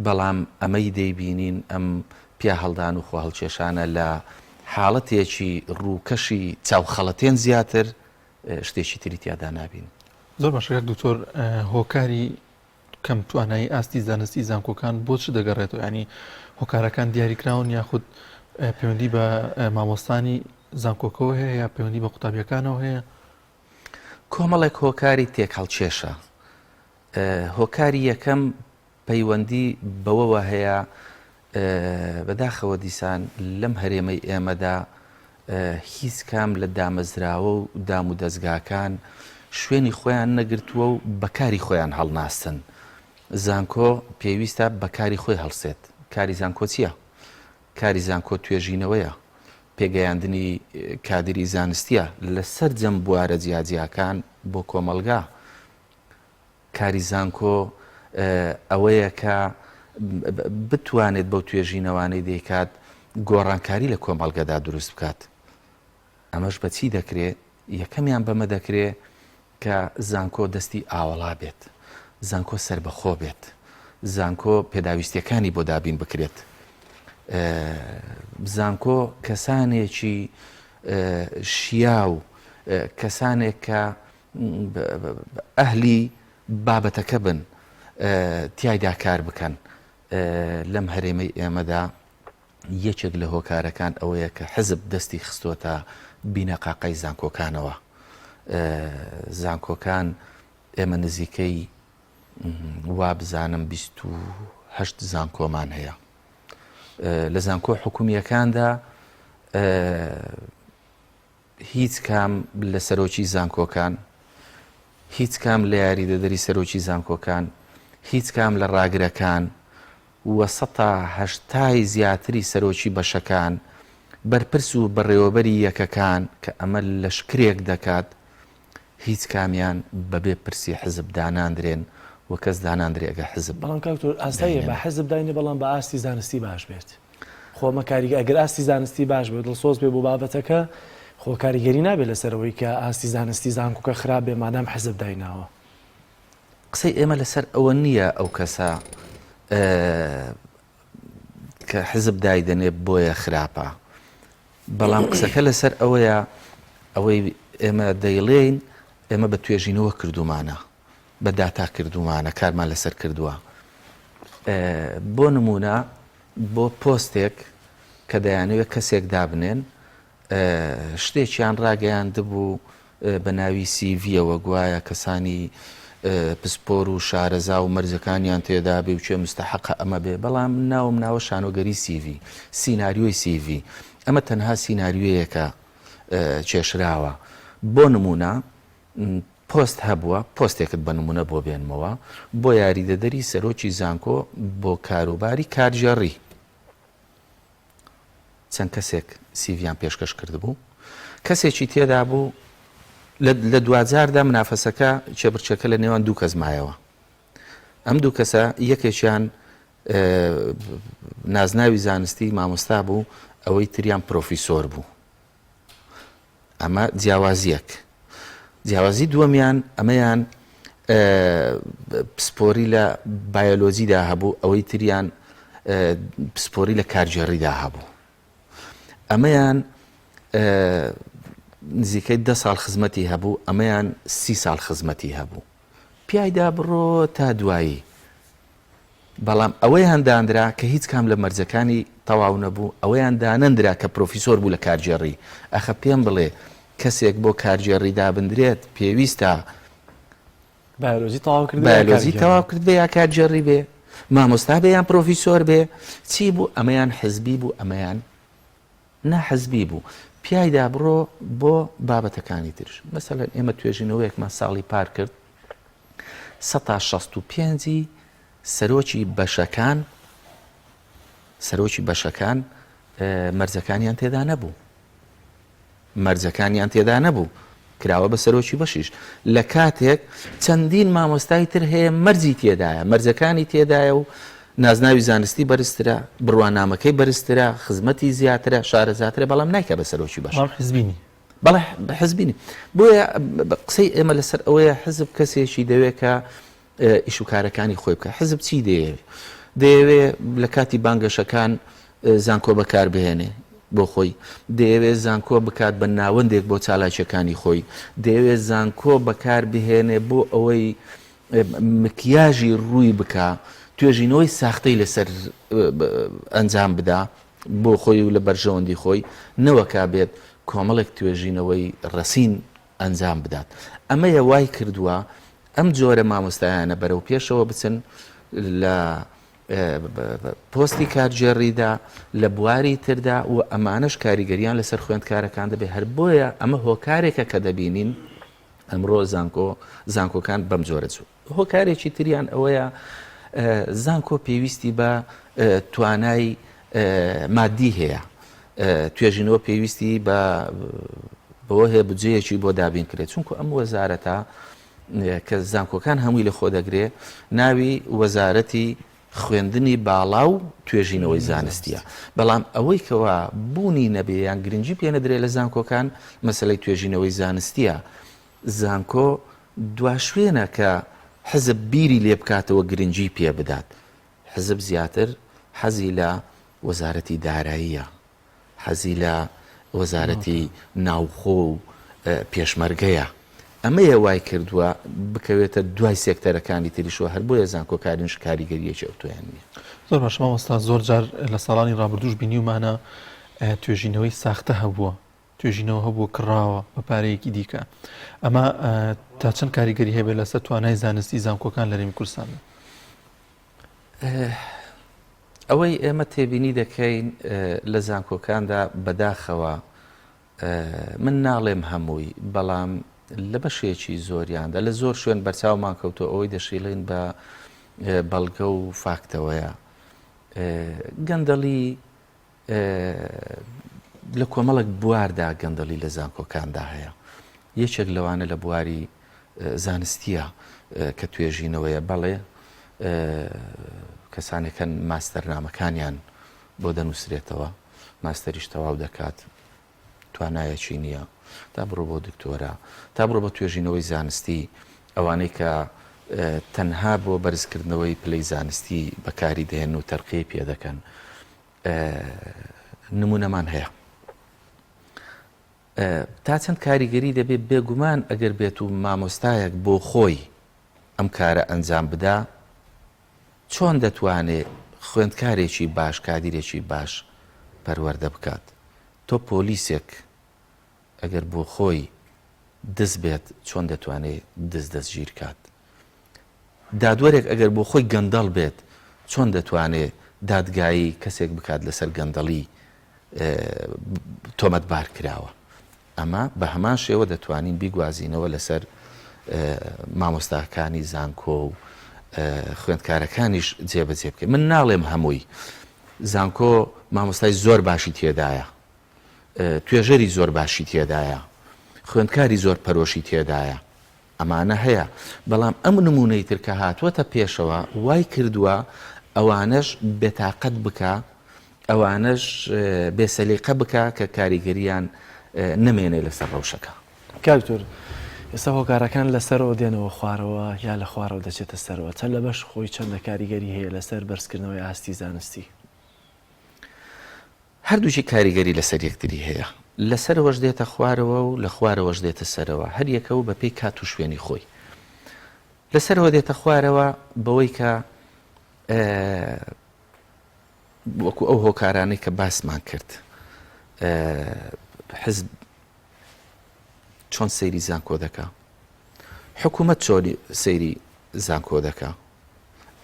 بەڵام ئەمەی دەیبینین ئەم پیا هەڵدان و خۆ هەڵکێشانە لە حاڵەتێکی ڕووکەشی چاوخەڵەتێن زیاتر شتێکی تری تیادا نابین. زۆر باشەکە دکتۆر هۆکاری کەم توانایی ئاستی زانستی زانکۆکان بۆ چ دەگەڕێتەوە ینی هۆکارەکان دیاریکراون یاخود پەیوەندی بە مامۆستانی زانکۆکەوە هەیە یا پەیوەندی بە قوتابیەکانەوە هەیە کۆمەڵێک هۆکاری تێک هەڵکێشە هۆکاری یەکەم پەیوەندی بەوەوە هەیە بەداخەوە دیسان لەم هەرێمەی ئێمەدا هیچ کام لە دامەزراوە و دام و دەستگاکان شوێنی خۆیان نەگرتووە و بەکاری خۆیان هەڵناستن زانکۆ پێویستە بەکاری خۆی هەڵسێت کاری زانکۆ چییە؟ کاری زانکۆ توێژینەوەیە پێگەیاندنی کادری زانستیە لەسەر جەم بوارە جیاجیاکان بۆ کۆمەلگا کاری زانکۆ ئەوەیە کە بتوانێت بەو توێژینەوانەی دەیکات گۆڕانکاری لە کۆمەڵگەدا دروست بکات ئەمەش بەچی دەکرێت یەکەمیان بەمە دەکرێت کە زانکۆ دەستی ئاوەڵا بێت زانکۆ سربەخۆ بێت زانکۆ پێداویستیەکانی بۆ دابین بکرێت زانکۆ کەسانێکی شیاو کەسانێک کە ئەهلی بابەتەکە بن تیایدا کار بکەن لەم هەرێمەی ئێمەدا یەکێک لە هۆکارەکان ئەوەیە کە حزب دەستی خستۆتە بینەقاقەی زانکۆکانەوە زانکۆکان ئێمە نزیکەی وا بزانم 28 زانکۆمان هەیە لە زانکۆ حکومیەکاندا هیچ کام لە سەرۆکی زانکۆکان هیچ کام لە یاریدەدەری سەرۆکی زانکۆکان هیچ کام لە ڕاگرەکان وە 180 زیاتری سەرۆکی بەشەکان بەرپرس و بەڕێوەبەری یەکەکان کە ئەمە لە شکرێک دەکات هیچ کامیان بەبێ پرسی حزب داناندرێن و کەس داناندرێگە حزب بەڵام کاکتۆر ئاستاییە بە حزب داینە بەڵام بە ئاستی زانستی باش بێت خۆمە کاریگە ئەگەر ئاستی زانستی باش بێت دڵسۆز بێ بۆ بابەتەکە خۆ کاریگەری نابێت لەسەرەوەی کە ئاستی زانستی زانکۆکە خراپ بێ مادام حزب دایناوە قسەی ئێمە لەسەر ئەوە نییە ئەو کەسە کە حزب دایدەنێ بۆیە خراپە بەڵام قسەکە لەسەر ئەوەیە ئەوەی ئێمە دەیڵێین ئێمە بە توێژینەوە کردومانە بە داتا کردومانە کارمان لەسەر کردووە بۆ نمونە بۆ پۆستێک کە دەیانەوێت کەسێک دابنێن شتێکیان ڕاگەیاندبوو بە ناوی سیڤەوە گوایە کەسانی پسپۆر و شارەزا و مەرجەکانیان تێدا بێ و چێ مستەحەقە ئەمە بێ بەڵام ناوم ناوە شانۆگەری سیڤی سیناریۆی سیڤی ئەمە تەنها سیناریۆیەکە کێشراوە بۆ نمونە پۆست هەبووە پۆستێکت بە نمونە بۆ بێنمەوە بۆ یاریدەدەری سەرۆکی زانکۆ بۆ کاروباری کارژێڕی چەند کەسێک سیڤیان پێشکەش کردبوو کەسێکی تێدا بوو لە دوجاردا منافەسەکە چێبرچەکە لە نێوان دوو کەس مایەوە ئەم دوو کەسە یەکێکیان نازناوی زانستی مامۆستا بوو ئەوەی تریان پرۆفیسۆر بوو ئەمە جیاوازیەک جیاوازی دووەمیان ئەمەیان پسپۆری لە بایۆلۆجیدا هەبوو ئەوەی تریان پسپۆری لە کارژێڕیدا هەبوو ئەمەیان نزیکەی 10 ساڵ خزمەتی هەبوو ئەمەیان 30 ساڵ خزمەتی هەبوو پیایدا بڕۆ تا دوایی بەڵام ئەوەیان دانرا کە هیچ کام لە مەرجەکانی تەواو نەبوو ئەوەیان دانەندرا کە پرۆفیسۆر بوو لە کارژێڕی ئەخە پێم بڵێ کەسێک بۆ کارژێڕی دابدرێت پێویستە بایۆلۆژی تەواو کرد بێ یا کارژێڕی بێ مامۆستا بێ یان پرۆفیسۆر بێ چی بوو ئەمەیان حزبی بوو ئەمەیان نەحزبی بوو پیایدا بڕۆ بۆ بابەتەکانی ترش مەسەلەن ئێمە توێژینەوەیەکمان ساڵی پار کرد 165 سەرۆکی بەشەکان مەرجەکانیان تێدا نەبوو مەرجەکانیان تێدا نەبوو کراوە بە سەرۆکی بەشیش لە کاتێک چەندین مامۆستای تر هەیە مەرجی تێدایە مەرجەکانی تێدایە و نازناوی زانستی بەرزترە بڕوانامەکەی بەرزترە خزمەتی زیاترە شارەزاترە بەڵام نایکە بە سەرۆکی بەش حزبینی بەڵێ حزبینی بۆیە قسەی ئێمە لەسەر ئەوەیە حزب کەسێکی دەوێت کە ئیش و کارەکانی خۆی بکە حزب چی دەیەوێت لە کاتی بانگەشەکان زانکۆ بەکاربهێنێ بۆ خۆی دەیەوێت زانکۆ بکات بە ناوەندێک بۆ چالاکیەکانی خۆی دەیەوێت زانکۆ بەکار بهێنێ بۆ ئەوەی مکیاژی ڕووی بکە توێژینەوەی ساختەی لەسەر ئەنجام بدا بۆ خۆی و لە بەرژەوەندی خۆی نەوەکا بێت کۆمەڵێک توێژینەوەی ڕەسین ئەنجام بدات ئەمەیە وای کردووە ئەم جۆرە مامۆستایانە بەرەو پێشەوە بچن لە پۆستی کارژێڕیدا لە بواری تردا و ئەمانەش کاریگەریان لەسەر خوێندکارەکان دەبێ هەر بۆیە ئەمە هۆکارێکە کە دەبینین ئەمڕۆ زانکۆکان بەم جۆرە چوو هۆکارێکی تریان ئەوەیە زانکۆ پێویستی بە توانای مادی هەیە توێژینەوە پێویستی بەوە هەیە بجەیەکی بۆ دابین کرێت چونکو ئەم وەزارەتە کە زانکۆکان هەمووی لە خۆ دەگرێ ناوی وەزارەتی خوێندنی باڵا و توێژینەوەی زانستیە بەڵام ئەوەی کەوا بوونی نەبێ یان گرنگی پێ نەدرێ لە زانکۆکان مەسەلەی توێژینەوەی زانستیە زانکۆ دواشوێنە کە حزب بیری لێ بکاتەوە گرنگی پێ بدات حزب زیاتر حەزی لە وەزارەتی داراییە حەزی لە وەزارەتی ناوخۆ و پێشمەرگەیە ئەمەیە وای کردووە بکەوێتە دوای سێکتەرەکانی تریشەوە هەر بۆیە زانکۆکارینش کاریگەریەکی ئەوتۆیان نییە. زۆر باش مامۆستا زۆر جار لە ساڵانی ڕابردوش بینیومانە توێژینەوەی ساختە هەبووە توێژینەوە هەبووە کڕاوە بە پارەیەکی دیکە ئەمە تا چەند کاریگەری هەبێت لەسەر توانای زانستی زانکۆکان لە هەرێمی کوردستان ئەوەی ئێمە تێبینی دەکەین لە زانکۆکاندا بەداخەوە من ناڵێم هەمووی بەڵام لە بەشێکی زۆریاندا لە زۆر شوێن بەرچاومان کەوتۆ ئەوەی دەشیلێن بە بەڵگە و فاکتەوەیە گەندەڵی لە کۆمەڵک بواردا گەندەڵی لە زانکۆکاندا هەیە یەکێک لەوانە لە بواری زانستیە کە توێژینەوەیە بەڵێ کەسانێکەن ماستەرنامەکانیان بۆ دەنووسرێتەوە ماستەریش تەواو دەکات توانایەکی نییە تا بڕۆ بۆ دکتۆرە تا بڕۆ بە توێژینەوەی زانستی ئەوانەی کە تەنها بۆ بەرزکردنەوەی پلەی زانستی بەکاری دێن و تەرقی پێ دەکەن نمونەمان هەیە تا چەند کاریگەری دەبێت بێگومان ئەگەر بێت و مامۆستایەک بۆ خۆی ئەم کارە ئەنجام بدا چۆن دەتوانێت خوێندکارێکی باش کادیرێکی باش پەروەردە بکات تۆ پۆلیسێک ئەگەر بۆ خۆی دەست بێت چۆن دەتوانێت دەستگیر کات دادوەرێک ئەگەر بۆ خۆی گەندەڵ بێت چۆن دەتوانێت دادگایی کەسێک بکات لەسەر گەندەڵی تۆمەتبار کراوە ئەمە بە هەمان شێوە دەتوانین بیگوازینەوە لەسەر مامۆستاکانی زانکۆ و خوێندکارەکانیش جێبەجێ بکەین من ناڵێم هەمووی زانکۆ مامۆستای زۆر باشی تێدایە توێژەری زۆر باشی تێدایە خوێندکاری زۆر پەرۆشی تێدایە ئەمانە هەیە بەڵام ئەم نمونەی ترکە هاتووەتە پێشەوە وای کردووە ئەوانەش بێتاقەت بکە ئەوانەش بێسەلیقە بکە کە کاریگەریان نمێنێ لەسەر ڕەوشەکە کاکتۆر ئێستا هۆکارەکان لەسەرەوە دێنەوە خوارەوە یا لە خوارەوە دەچێتە سەرەوە چەند لە بەش خۆی چەندە کاریگەری هەیە لەسەر بەرزکردنەوەی ئاستی زانستی هەردووچی کاریگەری لەسەر یەکتری هەیە لەسەرەوەش دێتە خوارەوە و لە خوارەوەش دێتە سەرەوە هەر یەکە و بەپێی کات و شوێنی خۆی لەسەرەوە دێتە خوارەوە بەوەی کە وەکو ئەو هۆکارانەی کە باسمان کرد حزب چۆن سەیری زانکۆ دەکا حکوومەت چۆنی سەیری زانکۆ دەکا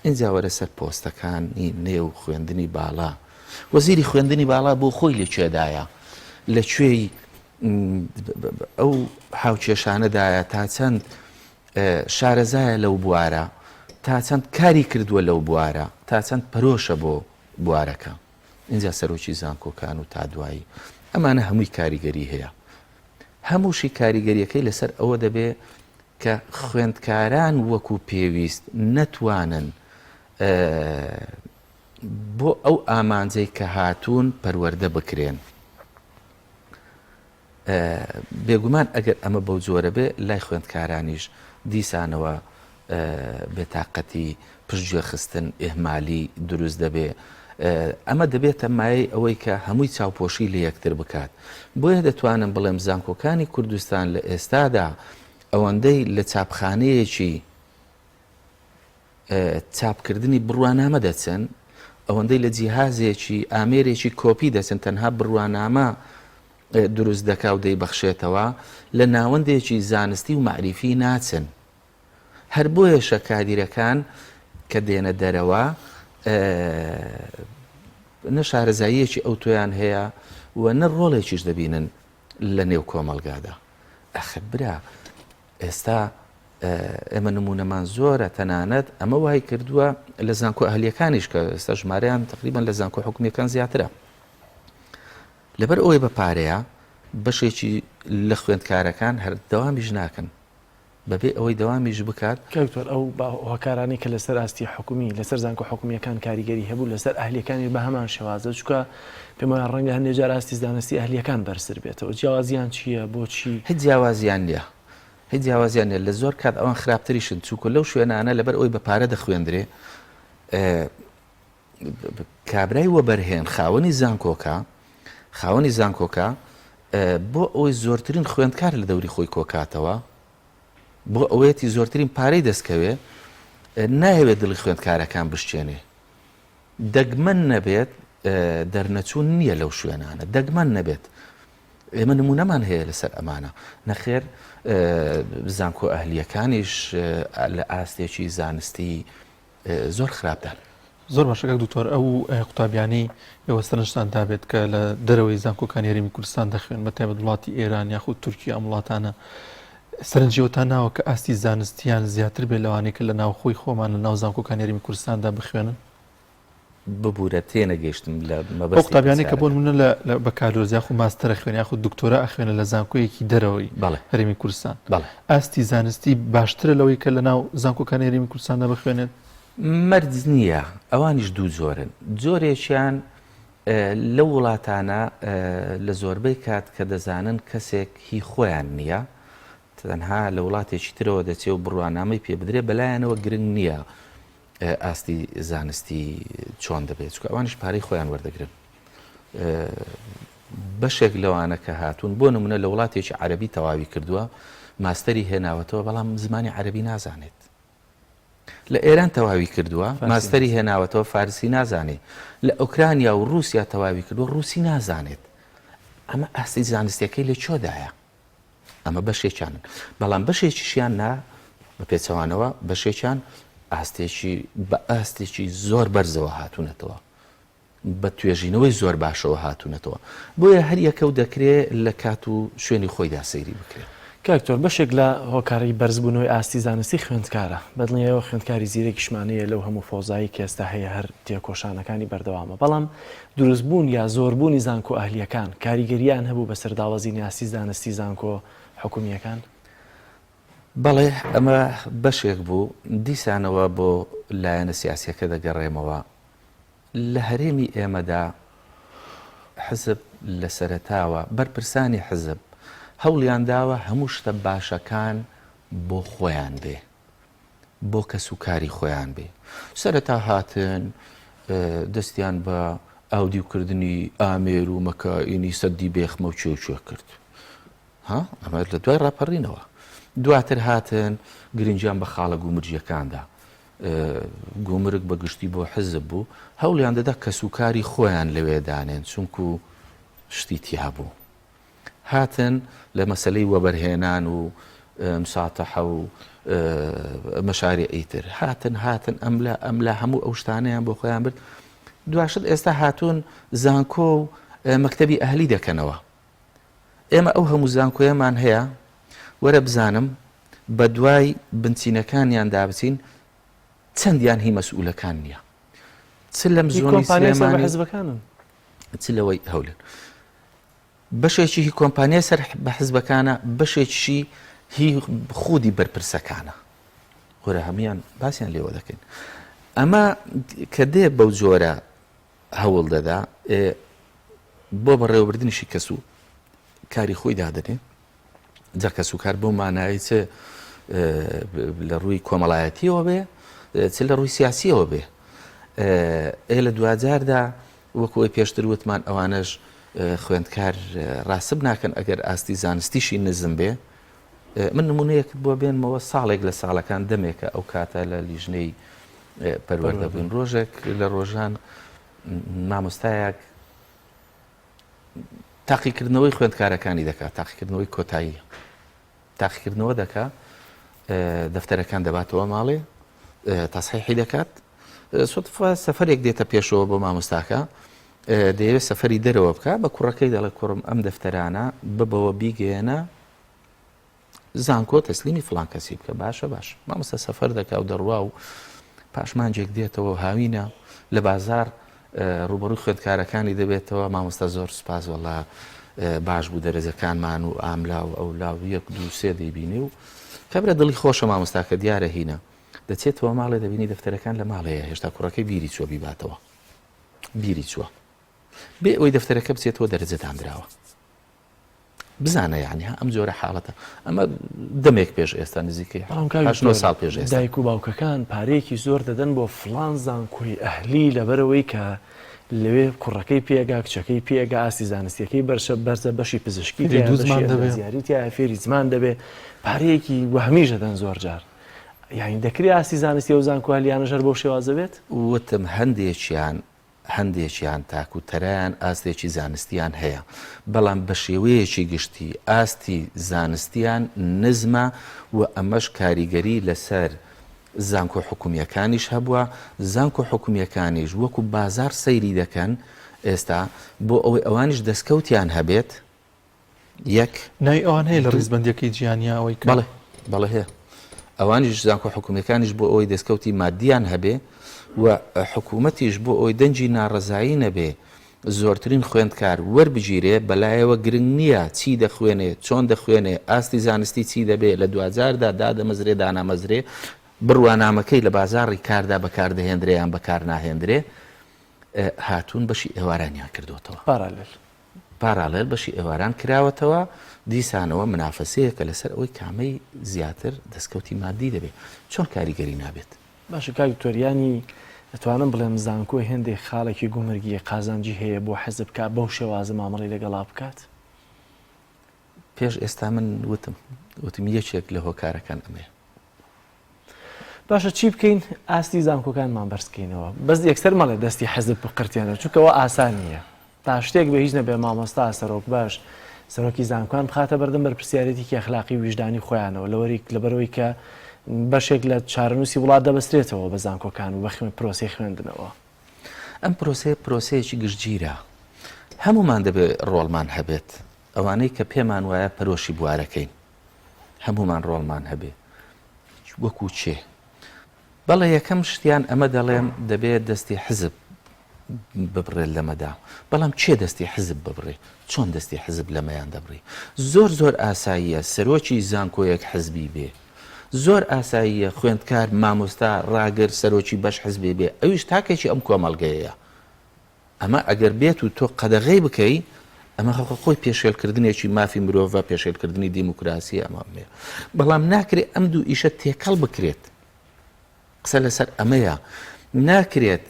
ئینجا وەرە سەر پۆستەکانی نێو خوێندنی باڵا وەزیری خوێندنی باڵا بۆ خۆی لەکوێدایە لەکوێی ئەو هاوکێشانەدایە تا چەند شارەزایە لەو بوارە تا چەند کاری کردووە لەو بوارە تا چەند پەرۆشە بۆ بوارەکە اینجا سەرۆکی زانکۆکان و تا دوایی ئەمانە هەمووی کاریگەری هەیە هەمووشی کاریگەریەکەی لەسەر ئەوە دەبێ کە خوێندکاران وەکو پێویست نەتوانن بۆ ئەو ئامانجەی کە هاتوون پەروەردە بکرێن بێگومان ئەگەر ئەمە بەو جۆرە بێ لای خوێندکارانیش دیسانەوە بێتاقەتی پشتگوێ خستن ئێهمالی دروست دەبێ ئەمە دەبێتە مایەی ئەوەی کە هەمووی چاوپۆشی لە یەکتر بکات بۆیە دەتوانم بڵێم زانکۆکانی کوردستان لە ئێستادا ئەوەندەی لە چاپخانەیەکی چاپکردنی بڕوانامە دەچن ئەوەندەی لە جیهازێکی ئامێرێکی کۆپی دەچن تەنها بڕوانامە دروست دەکا و دەیبەخشێتەوە لە ناوەندێکی زانستی و معریفی ناچن هەر بۆیە شەکادیرەکان کە دێنە دەرەوە نە شارەزاییەکی ئەو تۆیان هەیە و نە ڕۆڵێکیش دەبینن لە نێو کۆمەلگادا ئەخر برا ئێستا ئێمە نمونەمان زۆرە تەنانەت ئەمە وای کردووە لە زانکۆ ئەهلیەکانیش کە ئێستا ژمارەیان تقریبان لە زانکۆ حکومیەکان زیاترە لەبەر ئەوەی بە پارەیە بەشێکی لە خوێندکارەکان هەر دەوامیش ناکەن بەبێ ئەوەی دەوامیش بکات کاکتۆر ئەو هۆکارانی کە لەسەر ئاستی حکومی لەسەر زانکۆ حکومیەکان کاریگەری هەبوو لەسەر ئەهلیەکانی بە هەمان شێوازە چکە پێم وایە ڕەنگە هەندێک جار ئاستی زانستی ئەهلیەکان بەرزتر بێتەوە جیاوازیان چییە بۆچی هیچ جیاوازیان نییە هیچ جیاوازیان نیە لە زۆر کات ئەوان خراپتریشن چووکە لەو شوێنانە لەبەر ئەوی بە پارە دەخوێندرێ کابرای وەبەرهێن خاوەنی زانکۆکە بۆ ئەوەی زۆرترین خوێندکار لە دەوری خۆی کۆکاتەوە بۆ ئەوەتی زۆرترین پارەی دەستکەوێ ناهەوێت دڵی خوێندکارەکان بشتێنێ دەگمەن نەبێت دەرنەچوون نییە لەو شوێنانە دەگمەن نەبێت ئێمە نمونەمان هەیە لەسەر ئەمانە نەخێر زانکۆ ئەهلیەکانیش لە ئاستێکی زانستی زۆر خراپدان زۆر باشەکە دوکتۆر ئەو قوتابیانی ئێوەستەنشتان دابێت کە لە دەرەوەی زانکۆکانی هەرێمی کوردستان دەخوێن بە تایبەت وڵاتی ئێران یاخود تورکی ئەم وڵاتانە سەرنجیەوەتان ناوە کە ئاستی زانستیان زیاتر بێت لەوانەیە کە لە ناو خۆی خۆمان لە ناو زانکۆکانی هەرێمی کوردستاندا بخوێنن ببوورە تێنەگەیشتم لە ئەو قوتابیانی کە بۆ نمونە لە بەکالۆرز یاخود ماستەرە خوێن یاخود دکتۆرە ئەخوێنە لە زانکۆیەکی دەرەوەی هەرێمی کوردستان ئاستی زانستی باشترە لەوەی کە لە ناو زانکۆکانی هەرێمی کوردستاندا بخوێنێت مەرج نییە ئەوانیش دوو زۆرن جۆرێکیان لەو وڵاتانە لە زۆربەی کات کە دەزانن کەسێک هی خۆیان نییە تەنها لە وڵاتێکی ترەوە دەچێت و بڕوانامەی پێ بدرێ بەلایەنەوە گرنگ نییە ئاستی زانستی چۆن دەبێت چکە ئەوانش پارەی خۆیان وەردەگرن بەشێک لەوانە کە هاتوون بۆ نمونە لە وڵاتێکی عەرەبی تەواوی کردووە ماستەری هێناوەتەوە بەڵام زمانی عەرەبی نازانێت لە ئێران تەواوی کردووە ماستەری هێناوەتەوە فارسی نازانێت لە ئوکرانیا و رووسیا تەواوی کردووە رووسی نازانێت ئەمە ئاستی زانستیەکەی لە چۆدایە ئەمە بەشێکیانن بەڵام بەشێکیشیان نا بە پێچەوانەوە بەشێکیان بە ئاستێکی زۆر بەرزەوە هاتوونەتەوە بە توێژینەوەی زۆر باشەوە هاتوونەتەوە بۆیە هەر یەکە و دەکرێت لە کات و شوێنی خۆیدا سەیری بکرێت کاکتۆر بەشێک لە هۆکاری بەرزبوونەوەی ئاستی زانستی خوێندکارە بەدڵنیەوە خوێندکاری زیرێکیشمانەیە لەو هەموو فۆزایی کە ئێستا هەیە هەر تێکۆشانەکانی بەردەوامە بەڵام دروستبوون یا زۆربوونی زانکۆ ئەهلیەکان کاریگەریان هەبوو بە سەرداوەزینی ئاستی زانستی زانکۆ حکومیەکان بەڵێ ئەمە بەشێک بوو دیسانەوە بۆ لایەنە سیاسیەکە دەگەڕێمەوە لە هەرێمی ئێمەدا حزب لە سەرەتاوە بەرپرسانی حزب هەوڵیان داوە هەموو شتە باشەکان بۆ خۆیان بێ بۆ کەسوکاری خۆیان بێ سەرەتا هاتن دەستیان بە ئاودیوکردنی ئامێر و مەکائینی سەدی بێخمە و چێ کرد ئەمە لە دوای ڕاپەڕینەوە دواتر هاتن گرنجیان بە خاڵە گومرجیەکاندا گومرگ بە گشتی بۆ حزب بوو هەوڵیان دەدا کەسوکاری خۆیان لەوێدانێن چونکو شتی تیا بوو هاتن لە مەسلەی وەبەرهێنان و مساتەحە و مەشاری ئیتر هاتن ئەم لە هەموو ئەو شتانەیان بۆ خۆیان برد دواشت ئێستا هاتوون زانکۆ و مەکتەبی ئەهلی دەکەنەوە ئێمە ئەو هەموو زانکۆیەمان هەیە وەرە بزانم بە دوای بنچینەکانیان دابچین چەندیان هی مەسئولەکان نییە چ لەم زۆنی سلێمانی حزبەکانن چ لەوەی هەولێن بەشێکی هی کۆمپانیای سەر بە حزبەکانە بەشێکیشی هی خودی بەرپرسەکانە وەرە هەمویان باسییان لێوە دەکەین ئەمە کە دێ بەو جۆرە هەوڵ دەدا بۆ بەڕێوەبردنیشی کەسوو کاری خۆی دادنێ جا کەسوکار بۆ مانایی چ لە ڕووی کۆمەڵایەتیەوە بێ چ لە ڕووی سیاسیەوە بێ لە دوجاردا وەکوی پێشتر وتمان ئەوانەش خوێندکار ڕاسب ناکەن ئەگەر ئاستی زانستیشی نزم بێ من نمونەیەک بۆ بێنمەوە ساڵێک لە ساڵەکان دەمێکە ئەو کاتە لە لیژنەی پەروەردەبوون ڕۆژێک لە ڕۆژان مامۆستایەک تاقیکردنەوەی خوێندکارەکانی دەکات تاقیکردنەوەی کۆتایی تاقیکردنەوە دەکات دەفتەرەکان دەباتەوە ماڵێ تاسحیحی دەکات سەفەرێک دێتە پێشەوە بۆ مامۆستاکە دەیەوێت سەفەری دەرەوە بکە بە کوڕەکەی دەڵێ کوڕم ئەم دەفتەرانە ببەوە بیگەێنە زانکۆ تەسلیمی فڵان کەسی بکە باشە باش مامۆستا سەفەر دەکا و دەڕوا و پاشمانجێک دێتەوە هاوینە لە بازار ڕوبەڕووی خوێندکارەکانی دەبێتەوە مامۆستا زۆر سوپاس وەڵا باش بوو دەرەجەکانمان و ئاملا و ئەولا و یەک دوو سێ دەیبینی و کەبرە دڵی خۆشە مامۆستاکە دیارە هینە دەچێتەوە ماڵێ دەبینی دەفتەرەکان لە ماڵەیە هێشتا کوڕەکەی بیری چوە بیباتەوە بیری چووە بێ ئەوەی دەفتەرەکە بچێتەوە دەرەجەتان درراوە بزانە یعنی ئەم جۆرە حاڵەتە ئەمە دەمێک پێش ئێستا نزیکەی 9 ساڵ پێش ئێستا دایک و باوکەکان پارەیەکی زۆر دەدەن بۆ فڵان زانکۆی ئەهلی لەبەرەوەی کە لەوێ کوڕەکەی پێگا کچەکەی پێگا ئاستی زانستیەکەی بەرزە بەشی پزیشکی زیاریتیا فێری زمان دەبێت پارەیەکی وەهمیشە دەن زۆر جار یاین دەکری ئاستی زانستی و زانکۆلیانە ژەر بۆ شێوازە بێت وتم هەندێکیان تاکو تەرایان ئاستێکی زانستیان هەیە بەڵام بە شێوەیەکی گشتی ئاستی زانستیان نزمە و ئەمەش کاریگەری لەسەر زانکۆ حکومیەکانیش هەبووە زانکۆ حکومیەکانیش وەکو بازار سەیری دەکەن ئێستا بۆ ئەوەی ئەوانیش دەستکەوتیان هەبێت یەک نای ئەوان هەیە لە ڕیزبندیەکەی جیانیا ئەوەی بەڵێ هەیە ئەوانیش زانکۆ حکومیەکانیش بۆ ئەوەی دەستکەوتی مادیان هەبێ و حکوومەتیش بۆ ئەوی دەنجی ناڕەزایی نەبێ زۆرترین خوێندکار وەربگیرێ بەلایەوە گرنگ نییە چی دەخوێنێ چۆن دەخوێنێ ئاستی زانستی چی دەبێت لە 2000دا دادەمەزرێ دانامەزرێ بڕوانامەکەی لە بازاڕی کاردا بەکاردەهێنرێ یان بەکار ناهێنرێ هاتوون بەشی ئێوارانیان کردوتەوە پارالێل بەشی ئێواران کراوەتەوە دیسانەوە منافەسەیە کە لەسەر ئەوەی کامەی زیاتر دەستکەوتی مادی دەبێت چۆن کاریگەری نابێت باشە کاکتۆریانی دەتوانم بڵێم زانکۆ هێندێک خاڵێکی گومرگی قازانجی هەیە بۆ حەزب کا بەو شێوازە مامەڵی لەگەڵا بکات پێش ئێستا من وتم یەکێک لە هۆکارەکان ئەمەیە باشە چی بکەین ئاستی زانکۆکانمان بەرزکەینەوە بەس یەکسەر مەڵێ دەستی حەزب بقرتیانە چونکەوە ئاسان نییە تا شتێک بە هیچ نەبێ مامۆستا سەرۆک باش سەرۆکی زانکۆکان بخاتە بەردەم بەرپرسیارەتێکی ئەخلاقی ویژدانی خۆیانەوە لەبەرەوەی کە بەشێک لە چارەنووسی وڵات دەبەسترێتەوە بە زانکۆکان و بە پرۆسی خوێندنەوە ئەم پرۆسەیەکی گشتگیرە هەمومان دەبێت ڕۆڵمان هەبێت ئەوانەی کە پێمان وایە پەرۆشی بوارەکەین هەمومان ڕۆڵمان هەبێ وەکو چێ بەڵێ یەکەم شتیان ئەمە دەڵێن دەبێت دەستی حزب ببڕێت لەمەدا بەڵام چێ دەستی حزب ببڕێ چۆن دەستی حزب لەمەیان دەبڕێ زۆر ئاساییە سەرۆکی زانکۆیەک حزبی بێ زۆر ئاساییە خوێندکار مامۆستا ڕاگر سەرۆکی بەش حزبێ بێ ئەویش تاکێکی ئەم کۆمەڵگەیەیە ئەمە ئەگەر بێت و تۆ قەدەغەی بکەی ئەمە خۆی پێشێلکردنێکی مافی مرۆڤ پێشێلکردنی دیموکراسی ئەمامێ بەڵام ناکرێت ئەم دوو ئیشە تێکەڵ بکرێت قسە لەسەر ئەمەیە ناکرێت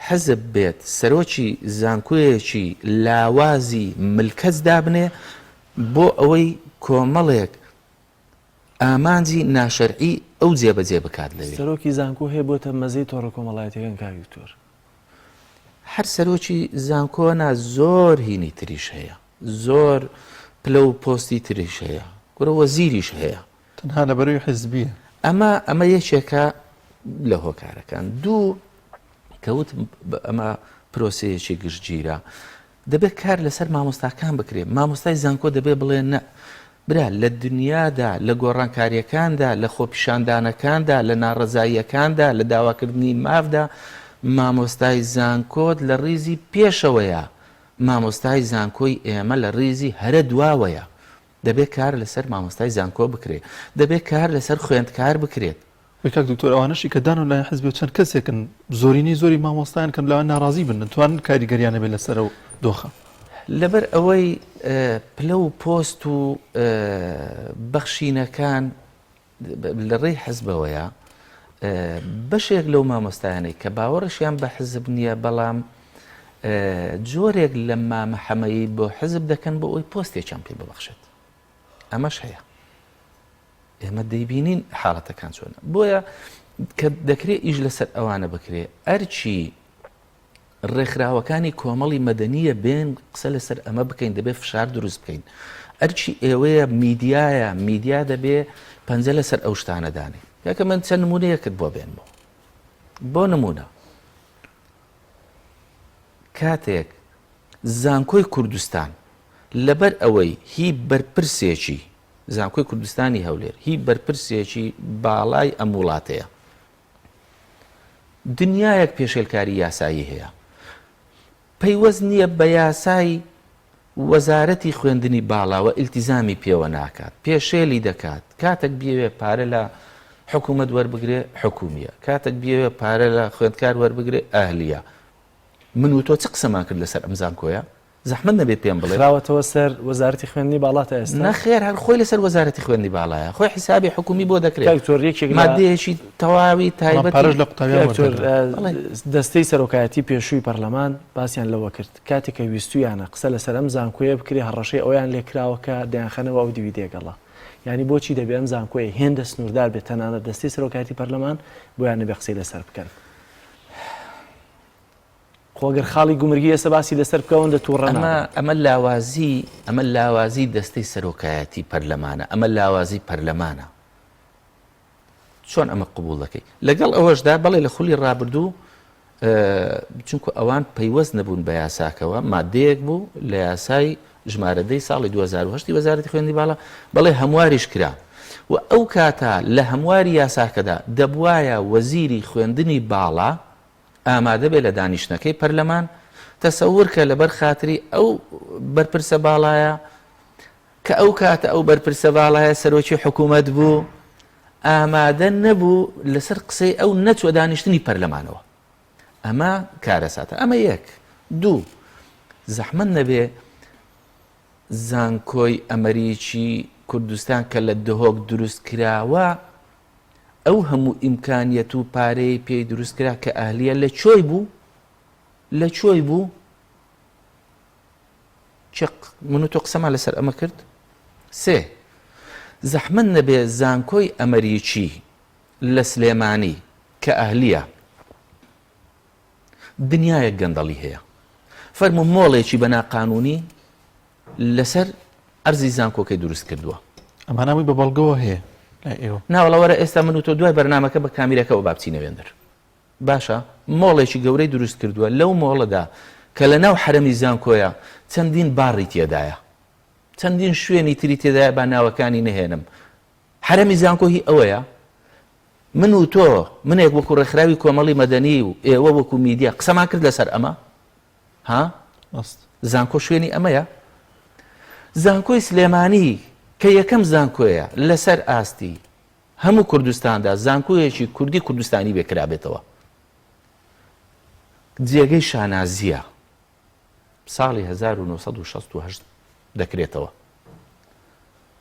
حەزب بێت سەرۆکی زانکۆیەکی لاوازی ملکەت دابنێ بۆ ئەوەی کۆمەڵێک ئامانجی ناشەرعی ئەو جێبەجێ بکات لەوێ سەرۆکی زانکۆ هەیە بۆتە مەزەی تۆڕە کۆمەڵایەتەکان کاکتۆر هەر سەرۆکی زانکۆنا زۆر هینی تریش هەیە زۆر پلە و پۆستی تریش هەیە گورە وەزیریش هەیە تەنها لەبەرەوەی حزبیە ئەمە یەکێکە لە هۆکارەکان دوو کەوت ئەمە پرۆسەیەکی گشتگیرە دەبێت کار لەسەر مامۆستاکان بکرێ مامۆستای زانکۆ دەبێت بڵێن نە برا لە دنیادا لە گۆڕانکاریەکاندا لە خۆپیشاندانەکاندا لە ناڕەزاییەکاندا لە داواکردنی مافدا مامۆستای زانکۆت لە ڕیزی پێشەوەیە مامۆستای زانکۆی ئێمە لە ڕیزی هەرە دواوەیە دەبێت کار لەسەر مامۆستای زانکۆ بکرێت دەبێت کار لەسەر خوێندکار بکرێت کاک دکتۆر ئەوانەشی کە دان و لای حزب چەند کەسێکن زۆری مامۆستایان کەم لەوان ناڕازی بن توان کاریگەریانە بێت لەسەر و دۆخە لەبەر ئەوەی پلە و پۆست و بەخشینەکان لە ڕێی حزبەوەیە بەشێک لەو مامۆستایانەی کە باوەڕشیان بە حزب نییە بەڵام جۆرێک لە مامەحەمەیی بۆ حزب دەکەن بۆ ئەوی پۆستێکیان پێ ببەخشێت ئەمەش هەیە ئێمە دەیبینین حاڵەتەکان چۆنە بۆیە کە دەکرێت ئیش لەسەر ئەوانە بکرێ ئەرچی ڕێکخراوەکانی کۆمەڵی مەدەنیە بێن قسە لەسەر ئەمە بکەین دەبێت فشار دروست بکەین ئەرچی ئێوەیە میدیایە میدیا دەبێ پەنجە لەسەر ئەو شتانەدانی یاکە من چەند نمونەیەکت بۆ بێنمەوە بۆ نمونە کاتێک زانکۆی کوردستان لەبەر ئەوەی هی بەرپرسێکی زانکۆی کوردستانی هەولێر هی بەرپرسێکی باڵای ئەم وڵاتەیە دنیایەک پێشێلکاری یاسایی هەیە پەیوەست نییە بە یاسای وەزارەتی خوێندنی باڵاوە ئیلتیزامی پێوە ناکات پێشێلی دەکات کاتێک بێوێ پارە لە حکوومەت وەربگرێ حکومیە کاتێک بێوێ پارە لە خوێندکار وەربگرێ ئەهلیە من و تۆ چ قسەمان کرد لەسەر ئەم زانکۆیە زەحمت نەبێت پێم بڵێ خراوەتەوە سەر وەزارەتی خوێندنی باڵا تا ئێستا نەخێر هەر خۆی لەسەر وەزارەتی خوێندنی باڵایە خۆی حیسابی حکومی بۆ دەکرێت کاکتۆر یەکێک لە مادەیەکی تەواوی پارەش لە تایبەتی قوتابیان دەستەی سەرۆکایەتی پێشووی پەرلەمان باسییان لەوە کرد کاتێک کە ویستویانە قسە لەسەر ئەم زانکۆیە بکری هەڕەشەی ئەویان لێکراوەکە دەیانخەنەوە ئەو دیویدێگەڵا یعنی بۆچی دەبێ ئەم زانکۆیە هێندە سنووردار بێت تەنانەت دەستی سەرۆکایەتی پەرلەمان بۆیان نەبێ قسەی لەسەر بکەن خۆگەر خاڵی گومرگی ئێستا باسی لەسەر بکەون دەتووڕە ئەمە لاوازی دەستەی سەرۆکایەتی پەرلەمانە ئەمە لاوازی پەرلەمانە چۆن ئەمە قبول دەکەی لەگەڵ ئەوەشدا بەڵێ لە خولی ڕابردوو چونکو ئەوان پەیوەست نەبوون بە یاساکەوە مادەیەک بوو لە یاسای ژمارەدەی ساڵی 2010 وەزارەتی خوێندنی باڵا بەڵێ هەمواریش کرا و ئەو کاتە لە هەمواری یاساکەدا دەبوایە وەزیری خوێندنی باڵا ئامادە بێ لە دانیشتەکەی پەرلەمان تەسەور کە لەبەر خاتری ئەو بەرپرسە باڵایە کە ئەو کاتە ئەو بەرپرسە باڵایە سەرۆکی حکوومەت بوو ئامادە نەبوو لەسەر قسەی ئەو نەچوە دانیشتنی پەرلەمانەوە ئەمە کارەساتە ئەمە یەک دوو زەحمەت نەبێ زانکۆی ئەمریکی کوردستان کە لە دهۆک دروست کراوە ئەو هەموو ئیمکانیەت و پارەی پێی دروستکرا کە ئەهلیە لە چۆی بوو من و تۆ قسەمان لەسەر ئەمە کرد سێ زەحمەت نەبێ زانکۆی ئەمریکی لە سلێمانی کە ئەهلیە دنیایەک گەندەڵی هەیە فەرمو مۆڵێکی بەناقانونی لەسەر ئەرزی زانکۆکەی دروست کردووە ئەمانەوەی بە بەڵگەوە هەیە ناوەڵەوەرە ئێستا من و تۆ دوای بەرنامەکە بە کامیرەکەەوە بابچینەوێندر باشە مۆڵێکی گەورەی دروست کردووە لەو مۆڵەدا کە لە ناو حرەمی زانکۆیە چەندین باڕی تێدایە چەندین شوێنی تری تێدایە با ناوەکانی نهێنم حرەمی زانکۆ هی ئەوەیە من و تۆ منێک وەکو ڕێکخراوی کۆمەڵی مەدەنی و ئێوە وەکو میدیا قسەمان کرد لەسەر ئەمە ها زانکۆ شوێنی ئەمەیە زانکۆی سلێمانی کە یەکەم زانکۆیە لەسەر ئاستی هەموو کوردستاندا زانکۆیەکی کوردی کوردستانی بێکرابێتەوە جێگەی شانازیە ساڵی 1968 دەکرێتەوە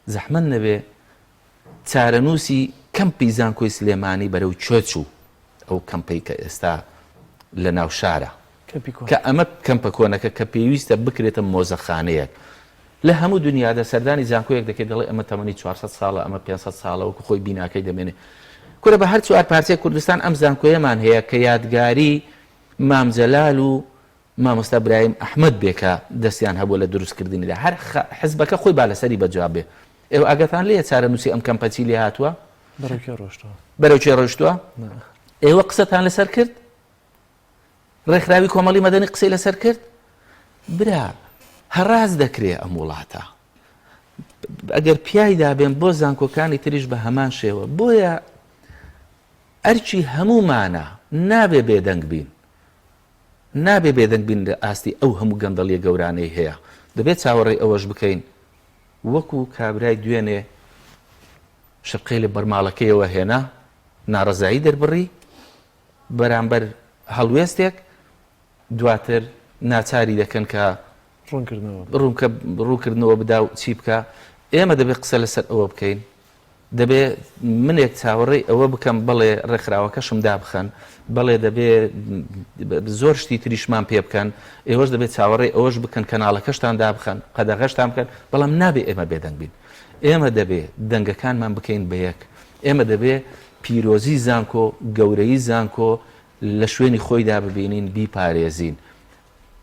زەحمەت نەبێ چارەنووسی کەمپی زانکۆی سلێمانی بەرەو چۆچوو ئەو کەمپەی کە ئێستا لە ناو شارە کە ئەمە کەمپە کۆنەکە کە پێویستە بکرێتە مۆزەخانەیەک لە هەموو دنیادا سەردانی زانکۆیەک دەکەێت دەڵێ ئەمە تەمەنی 400 ساڵە ئەمە 500 ساڵە وەکو خۆی بیناکەی دەمێنێ کورە بە هەر چوار پارچەی کوردستان ئەم زانکۆیەمان هەیە کە یادگاری مام جەلال و مامۆستا برایم ئەحمەد بێکە دەستیان هەبوو لە دروستکردنیدا هەر حزبەکە خۆی با لەسەری بەجواب بێ ئێوە ئاگەتان لێیە چارەنووسی ئەم کەمپەچی لێ هاتووە بەرەوکێ ڕۆیشتووە ئێوە قسەتان لەسەر کرد ڕێکخراوی کۆمەڵی مەدەنی قسەی لەسەر کرد برا هەڕاز دەکرێت ئەم وڵاتە ئەگەر پیایدا بێن بۆ زانکۆکانی تریش بە هەمان شێوە بۆیە ئەرچی هەمومانە نابێ بێدەنگ بین نابێ بێدەنگ بین لە ئاستی ئەو هەموو گەندەڵیە گەورانەی هەیە دەبێت چاوەڕێی ئەوەش بکەین وەکو کابرای دوێنێ شقەی لە بەرماڵەکەیەوە هێنا ناڕەزایی دەربڕی بەرامبەر هەڵوێستێک دواتر ناچاری دەکەن کە ڕوونکردنەوە بدا و چی بکە ئێمە دەبێت قسە لەسەر ئەوە بکەین دەبێت منێک چاوەڕێی ئەوە بکەم بڵێ ڕێکخراوەکەشم دابخەن بەڵێ دەبێت زۆر شتی تریشمان پێ بکەن ئێوەش دەبێت چاوەڕێی ئەوەش بکەن کەناڵەکەشتان دابخەن قەدەغەشتان بکەن بەڵام نابێ ئێمە بێدەنگ بین ئێمە دەبێت دەنگەکانمان بکەین بە یەک ئێمە دەبێت پیرۆزی زانکۆ گەورەی زانکۆ لە شوێنی خۆیدا ببینین بیپارێزین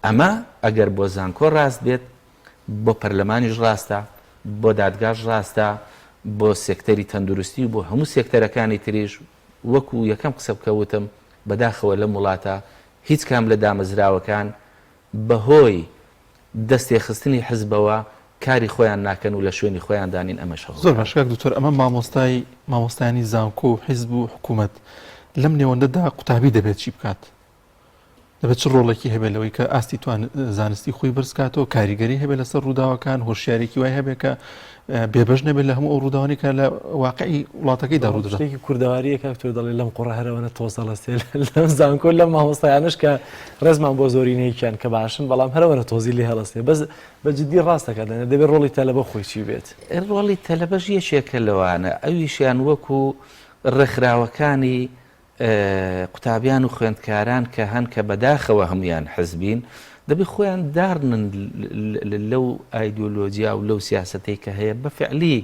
ئەمە ئەگەر بۆ زانکۆ ڕاست بێت بۆ پەرلەمانیش ڕاستە بۆ دادگاش ڕاستە بۆ سێکتەری تەندروستی و بۆ هەموو سێکتەرەکانی تریش وەکو یەکەم قسە بکەوتم بەداخەوە لە وڵاتە هیچ کام لە دامەزراوەکان بەهۆی دەستێخستنی حزبەوە کاری خۆیان ناکەن و لە شوێنی خۆیان دانین ئەمەش زۆر باشکاک دکتۆر ئەمە مامۆستایانی زانکۆ و حیزب و حکوومەت لەم نێوەندەدا قوتابی دەبێت چی بکات دەبێت چ ڕۆڵێکی هەبێت لەوەی کە ئاستی توان زانستی خۆی برسکاتەوە کاریگەری هەبێت لەسەر ڕووداوەکان هۆشیارێکی وای هەبێت کە بێبەش نەبێت لە هەموو ئەو ڕووداوانی کە لە واقعی وڵاتەکەیدا ڕوودەدات. شتێکی کوردەواریە کە تۆ دەڵێ لەم قوڕە هەرەوەنە تۆزە لەستێ لەم زانکۆ لەم مامۆستایانش کە ڕێزمان بۆ زۆرینەیەکیان کە باشن بەڵام هەرەوەنە تۆزی لێ هەڵەستێ بەس بەجددی ڕاستەکە دەنێ دەبێت ڕۆڵی تەلەبە خۆی چی بێت. ڕۆڵی تەلەبەش یەکێکە لەوانە ئەویشیان وەکو ڕێکخراوەکانی قوتابیان و خوێندکاران کە هەن کە بەداخەوە هەمویان حزبین دەبێت خۆیان دارنن لەو ئایدۆلۆجیا و لەو سیاسەتەی کە هەیە بەفعلی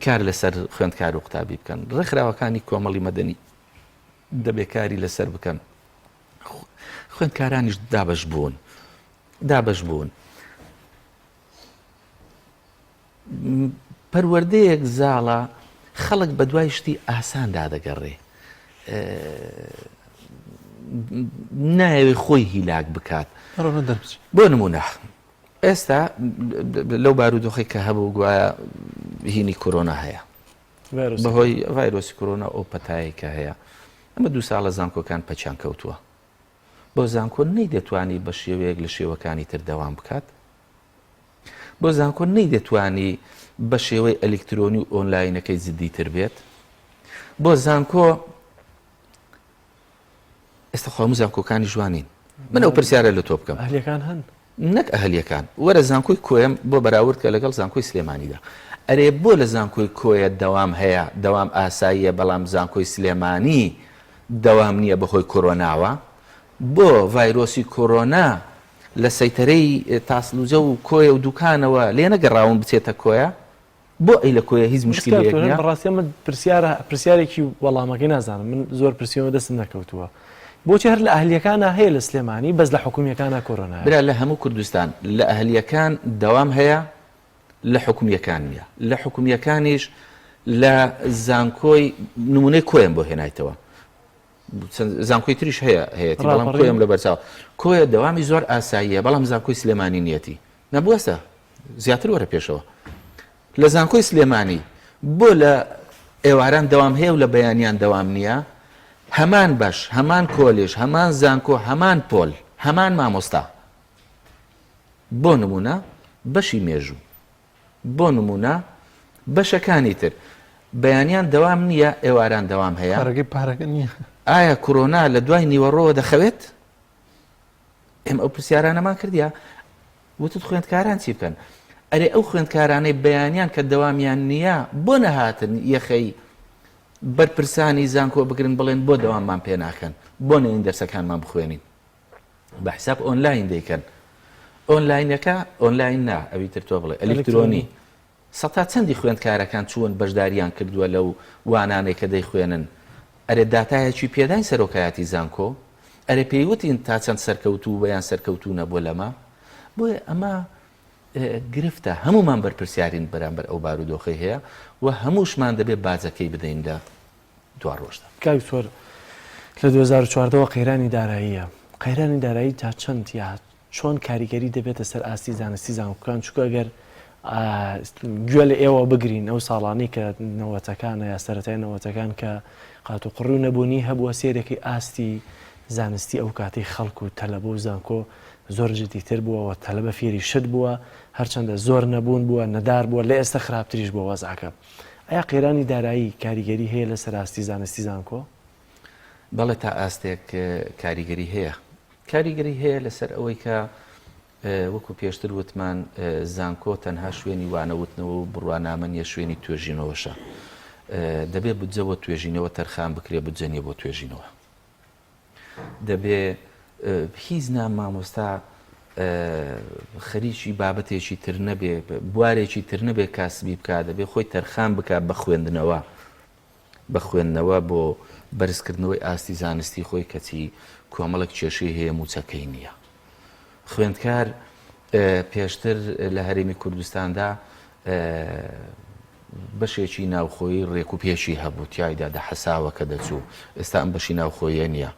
کار لەسەر خوێندکار و قوتابی بکەن. ڕێکخراوەکانی کۆمەڵی مەدەنی دەبێت کاری لەسەر بکەن. خوێندکارانیش دابەش بوون. پەروەردەیەک زاڵە خەڵک بە دوای شتی ئاساندا دەگەڕێ. نایەوێ خۆی هیلاک بکات. بۆ نمونە ئێستا لەو بارودۆخی کە هەبوو گوایە هینی کۆرۆنا هەیە بەهۆی ڤایرۆسی کۆرۆنا ئەو پەتایی کە هەیە ئەمە 2 ساڵە زانکۆکان پەچیان کەوتووە. بۆ زانکۆ نەی دەتوانی بە شێوەیەک لە شێوەکانی تر دەوام بکات. بۆ زانکۆ نەی دەتوانی بە شێوەی ئەلکترۆنی و ئۆنلاینەکەی جددیتر بێت. بۆ زانکۆ ئێستا خۆ هەموو زانکۆکانی جوانین. من ئەو پرسیارە لە تۆ بکەم. ئەهلیەکان هەن؟ نەک ئەهلیەکان. وەرە زانکۆی کۆیم بۆ بەراورد کە لەگەڵ زانکۆی سلێمانیدا. ئەرێ بۆ لە زانکۆی کۆیە دەوام هەیە، دەوام ئاساییە، بەڵام زانکۆی سلێمانی دەوام نییە بەهۆی کۆرۆناوە. بۆ ڤایرۆسی کۆرۆنا لە سەیتەرەی تاسلوجە و کۆیە و دوکانەوە لێ نەگەڕاون بچێتە کۆیە. بۆ ئەی لە کۆیە هیچ مشکلێک نییە. بەڕاستی من پرسیارێکی وەڵامەکەی نازانم، من زۆر پرسیەوە دەستم نەکەوتووە. بۆچی هەر لە ئەهلیەکانە هەیە لە سلێمانی بەس لە حکومیەکانە کۆرۆنا؟ برا لە هەموو کوردستان لە ئەهلیەکان دەوام هەیە، لە حکومیەکان نییە. لە حکومیەکانیش لە زانکۆی نمونەی کۆیان بۆ هێنایتەوە. زانکۆی تریش هەیەی بەڵام کۆیم لە بەرچاو کۆیە دەوامی زۆر ئاساییە، بەڵام زانکۆی سلێمانی نیەتی نەبووەستە زیاتر وەرە پێشەوە. لە زانکۆی سلێمانی بۆ لە ئێواران دەوام هەیە و لە بەیانیان دەوام نییە. هەمان بەش، هەمان کۆلێژ، هەمان زانکۆ، هەمان پۆل، هەمان مامۆستا. بۆ نمونە بەشی مێژوو، بۆ نمونە بەشەکانی تر بەیانیان دەوام نییە، ئێواران دەوام هەیە. پارەکە نییە. ئایا کۆرۆنا لە دوای نیوەڕۆوە دەخەوێت؟ ئێمە ئەو پرسیارانەمان کردیا وتت خوێندکاران چی بکەن؟ ئەرێ ئەو خوێندکارانەی بەیانیان کە دەوامیان نییە بۆ نەهاتن یەخەی بەرپرسانی زانکۆ بگرن بڵێن بۆ دەواممان پێ ناکەن، بۆ نەین دەرسەکانمان بخوێنین. بە حساب ئۆنلاین دەیکەن. ئۆنلاینەکە ئۆنلاین نا ئەوی تر تۆ بڵێ ئەلکترۆنی. سەتا چەندی خوێندکارەکان چوون بەشداریان کردووە لەو وانانەی کە دەیخوێنن. ئەرێ داتایەکی پێداین سەرۆکایەتی زانکۆ، ئەرێ پێیوتین تا چەند سەرکەوتوو بەیان سەرکەوتو نەبووە لەمە. بۆیە ئەمە گرفتە هەمومان بەرپرسیارین بەرامبەر ئەو بارودۆخی هەیە و هەمووشمان دەبێت بازەکەی بدەین لە دوا ڕۆژدا. کاوی سۆر لە 2014ەوە قەیرانی داراییە. قەیرانی دارایی تا چەند یا چۆن کاریگەری دەبێتە سەر ئاستی زانستی زانکۆکان، چونکە ئەگەر گوێ لە ئێوە بگرین ئەو ساڵانی کە نەوەتەکانە یا سەرەتای نەوەتەکان کە قات و قڕوو نەبوونی هەبووە سێرێکی ئاستی زانستی ئەو کاتی خەڵکو و تەلەبە و زانکۆ زۆر جدیتر بووە و تەلەبە فێری شت بووە، هەرچەندە زۆر نەبوون بووە، نەدار بووە، لە ئێستا خراپتریش بۆ وەزعەکە. ئایا قەیرانی دارایی کاریگەری هەیە لەسەر ئاستی زانستی زانکۆ؟ بەڵێ تا ئاستێک کاریگەری هەیە. کاریگەری هەیە لەسەر ئەوەی کە وەکو پێشتر وتمان زانکۆ تەنها شوێنی وانەوتنەوە و بڕوانامە نیە، شوێنی توێژینەوەشە. دەبێت بودجەوە توێژینەوە تەرخان بکرێ بودجە بۆ توێژینەوە. دەبێت هیچ نام مامۆستا خەریکی بابەتێکی تر نەبێ، بوارێکی تر نەبێ کاسبی بکات، دەبێت خۆی تەرخان بکات بە خوێندنەوە بۆ بەرزکردنەوەی ئاستی زانستی خۆی کەچی کۆمەڵک کێشەی هەیە موچەکەی نییە. خوێندکار پێشتر لە هەرێمی کوردستاندا بەشێکی ناوخۆیی ڕێکوپێشی هەبوو، تیایدا دەحەساوە کە دەچوو. ئێستا ئەم بەشی ناوخۆیە نییە.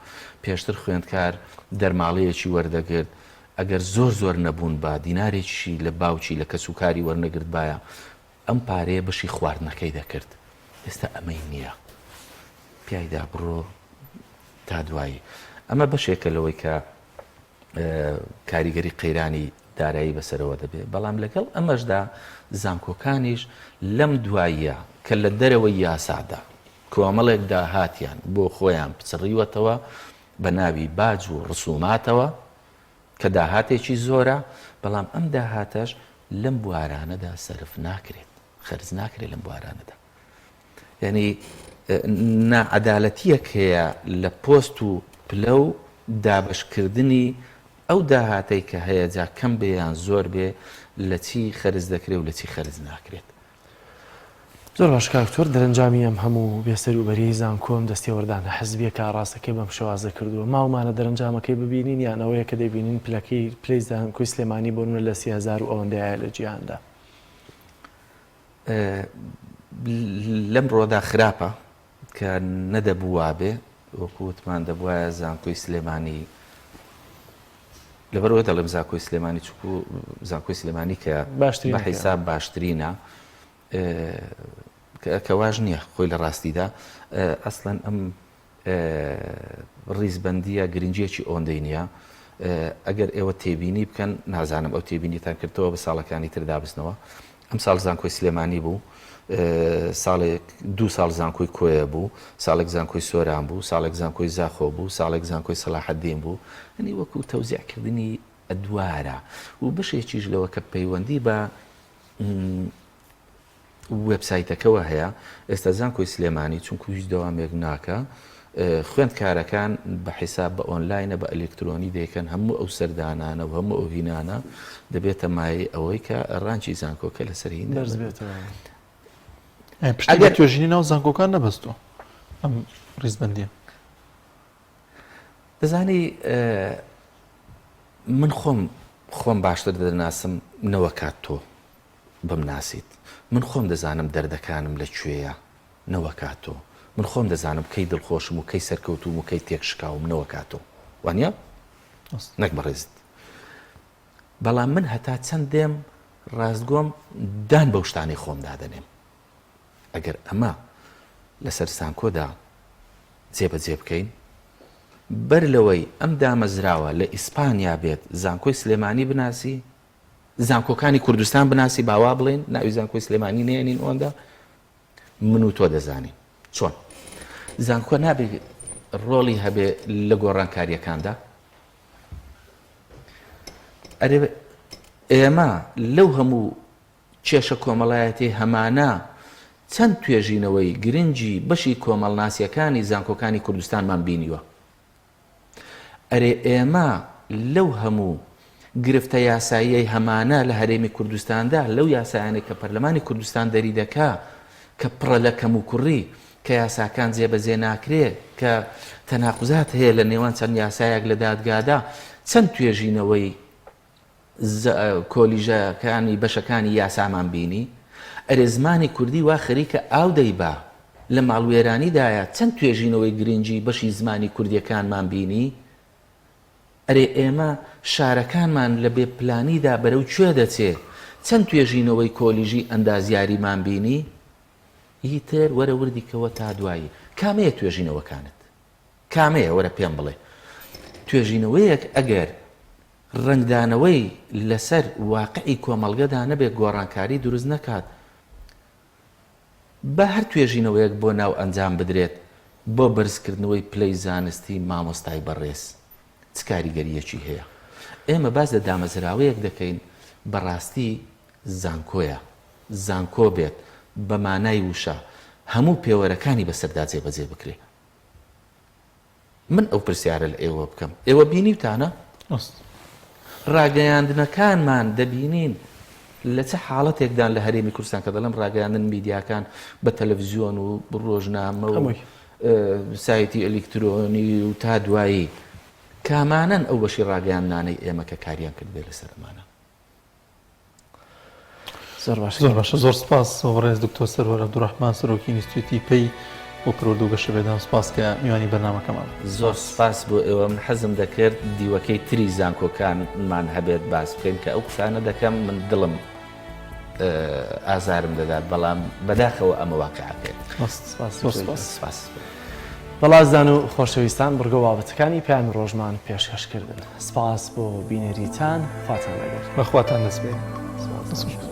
پێشتر خوێندکار دەرماڵەیەکی وەردەگرت، ئەگەر زۆر نەبوون با دینارێکی لە باوکی لە کەسوکاری وەرنەگرت باە ئەم پارەیە بەشی خواردنەکەی دەکرد. ئێستا ئەمەی نییە، پیایدا بڕۆ تا دوایی. ئەمە بەشێکە لەوەی کە کاریگەری قەیرانی دارایی بەسەرەوە دەبێت بەڵام لەگەڵ ئەمەشدا زانکۆکانیش لەم دواییە کە لە دەرەوەی یاسادا کۆمەڵێک داهاتیان بۆ خۆیان پچڕیوەتەوە بە ناوی باج و ڕسوماتەوە کە داهاتێکی زۆرە بەڵام ئەم داهاتەش لەم بوارانەدا سەرف ناکرێت خەرج ناکرێت لەم بوارانەدا یعنی نائەدالەتیەک هەیە لە پۆست و پلە و دابشکردنی ئەو داهاتەی کە هەیە جا کەم بێیان زۆر بێ لە چی خەرج دەکرێت و لە چی خەرج ناکرێت زۆر باش کاکتۆر دەرەنجامی ئەم هەموو بێسەر و بەری زانکۆم دەستی وەردانە حەزبیە کاڕاستەکەی بەم شێوازە کردووە ماومانە دەرەنجامەکەی ببینین یان ئەوەیە کە دەبینین پلەکەی پلەی زانکۆی سلێمانی بۆ منە لە 30,000 و ئەوەندەیە لە جیهاندا لەم ڕۆدا خراپە کە نەدەبووە بێ وەکووتمان دەبواە زانکۆی سلێمانی لەبەرەوە دەڵێم زانکۆی سلێمانی چووکو زانکۆی سلێمانی کە بە حیساب باشترینە کەواژ نییە خۆی لە ڕاستیدا ئەسڵەن ئەم ڕیزبەندیە گرنگیەکی ئۆندەی نییە ئەگەر ئێوە تێبینی بکەن نازانم ئەو تێبینیتان کردەوە بە ساڵەکانی تر دابستنەوە ئەم ساڵ زانکۆی سلێمانی بوو ساڵێک 2 ساڵ زانکۆی کۆیە بوو ساڵێک زانکۆی سۆران بوو ساڵێک زانکۆی زاخۆ بوو ساڵێک زانکۆی سەلاحەددین بوو هەنی وەکو تەوزیعکردنی ئەدوارە و بەشێکیش لەوە کە پەیوەندی بە وێبسایتەکەەوە هەیە ئێستا زانکۆی سلێمانی چونکو هیچ دەوامێک ناکە خوێندکارەکان بە حیساب بە ئۆنلاینە بە ئەلکترۆنی دەیکەن هەموو ئەو سەردانانە و هەموو ئەو هینانە دەبێتە مای ئەوەی کە ڕانچی زانکۆکە لەسەر هین پشتی توێژینی ناو زانکۆکان نەبەستوە ئەم ڕیزبەندیە دەزانی من خۆم باشتر دەناسم نەوەکات تۆ بمناسیت من خۆم دەزانم دەردەکانم لەکوێیە نەوەکاتۆ من خۆم دەزانم کەی دڵخۆشم و کەی سەرکەوتوم و کەی تێکشکاوم نەوەکاتۆ وانە نەک بەڕێزت بەڵام من هەتا چەند دێم ڕاستگۆم دان بەو شتانی خۆم دادەنێم ئەگەر ئەمە لەسەر سانکۆدا جێبەجێ بکەین بەر لەوەی ئەم دامەزراوە لە ئیسپانیا بێت زانکۆی سلێمانی بناسی زانکۆکانی کوردستان بناسی باوا بڵێن ناوی زانکۆی سلێمانی نێنین ئەوەندا من و تۆ دەزانین چۆن زانکۆ نابێت ڕۆڵی هەبێ لە گۆڕانکاریەکاندا ئەرێ ئێمە لەو هەموو کێشە کۆمەڵایەتی هەمانە چەند توێژینەوەی گرنگی بەشی کۆمەڵناسیەکانی زانکۆکانی کوردستانمان بینیوە ئەرێ ئێمە لەو هەموو گرفتە یاساییەی هەمانە لە هەرێمی کوردستاندا لەو یاسایانێک کە پەرلەمانی کوردستان دەری دەکا کە پڕە لە کەم و کوڕی کە یاساکان جێبەجێ ناکرێت کە تەناقوزات هەیە لە نێوان چەند یاسایەک لە دادگادا چەند توێژینەوەی کۆلیژەکانی بەشەکانی یاسامان بینی ئەرێ زمانی کوردی وا خەریکە ئاو دەیبا لە ماڵوێرانیدایە چەند توێژینەوەی گرنگی بەشی زمانی کوردیەکانمان بینی ئەرێ ئێمە شارەکانمان لە بێپلانیدا بەرەو کوێ دەچێت چەند توێژینەوەی کۆلیژی ئەندازیاریمان بینی هیتر وەرە وردیکەوە تا دوایی کامەیە توێژینەوەکانت کامەیە وەرە پێم بڵێ توێژینەوەیەک ئەگەر ڕنگدانەوەی لەسەر واقعی کۆمەڵگەدا نەبێت گۆڕانکاری دروست نەکات بە هەر توێژینەوەیەک بۆ ناو ئەنجام بدرێت بۆ بەرزکردنەوەی پلەی زانستی مامۆستای بەڕێز چ کاریگەریەکی هەیە ئێمە باز لە دامەزراوەیەک دەکەین بەڕاستی زانکۆیە زانکۆ بێت بە مانای وشە هەموو پێوەرەکانی بەسەردا جێبەجێ بکرێ من ئەو پرسیارە لە ئێوە بکەم ئێوە بینیوتانە ڕاگەیاندنەکانمان دەبینین لە چه حاڵەتێکدان لە هەرێمی کوردستان کە دەڵم ڕاگەیاندن میدیاکان بە تەلەڤیزیۆن و ڕۆژنامە و سایتی ئەلکترۆنی و تا دوایی کامانن ئەو بەشی ڕاگەیاندانەی ئێمە کە کاریان کردبێ لەسەر ئەمانە زۆر باشە زۆر سپاس ڕێز دکتۆر سەرۆر عەبدوڕەحمان سەرۆکی ئینستیتوتی پێی بۆ پرۆردو گەشە بێدان سپاس کە میوانی بەرنامەکەمان زۆر سپاس بۆ ئێوە من حەزم دەکرد دیوەکەی تری زانکۆکانمان هەبێت باس بکەین کە ئەو قسانە دەکەم من دڵم ئازارم دەدات بەڵام بەداخەوە ئەمە واقعەکەێت سپاس. بەڵازدان و خۆشەویستان بڕگە بابەتەکانی پەیامی ڕۆژمان پێشکەشکردن. سپاس بۆ بینەریتان، خواتان لەگەڵ. بەخواتان دەست بێ.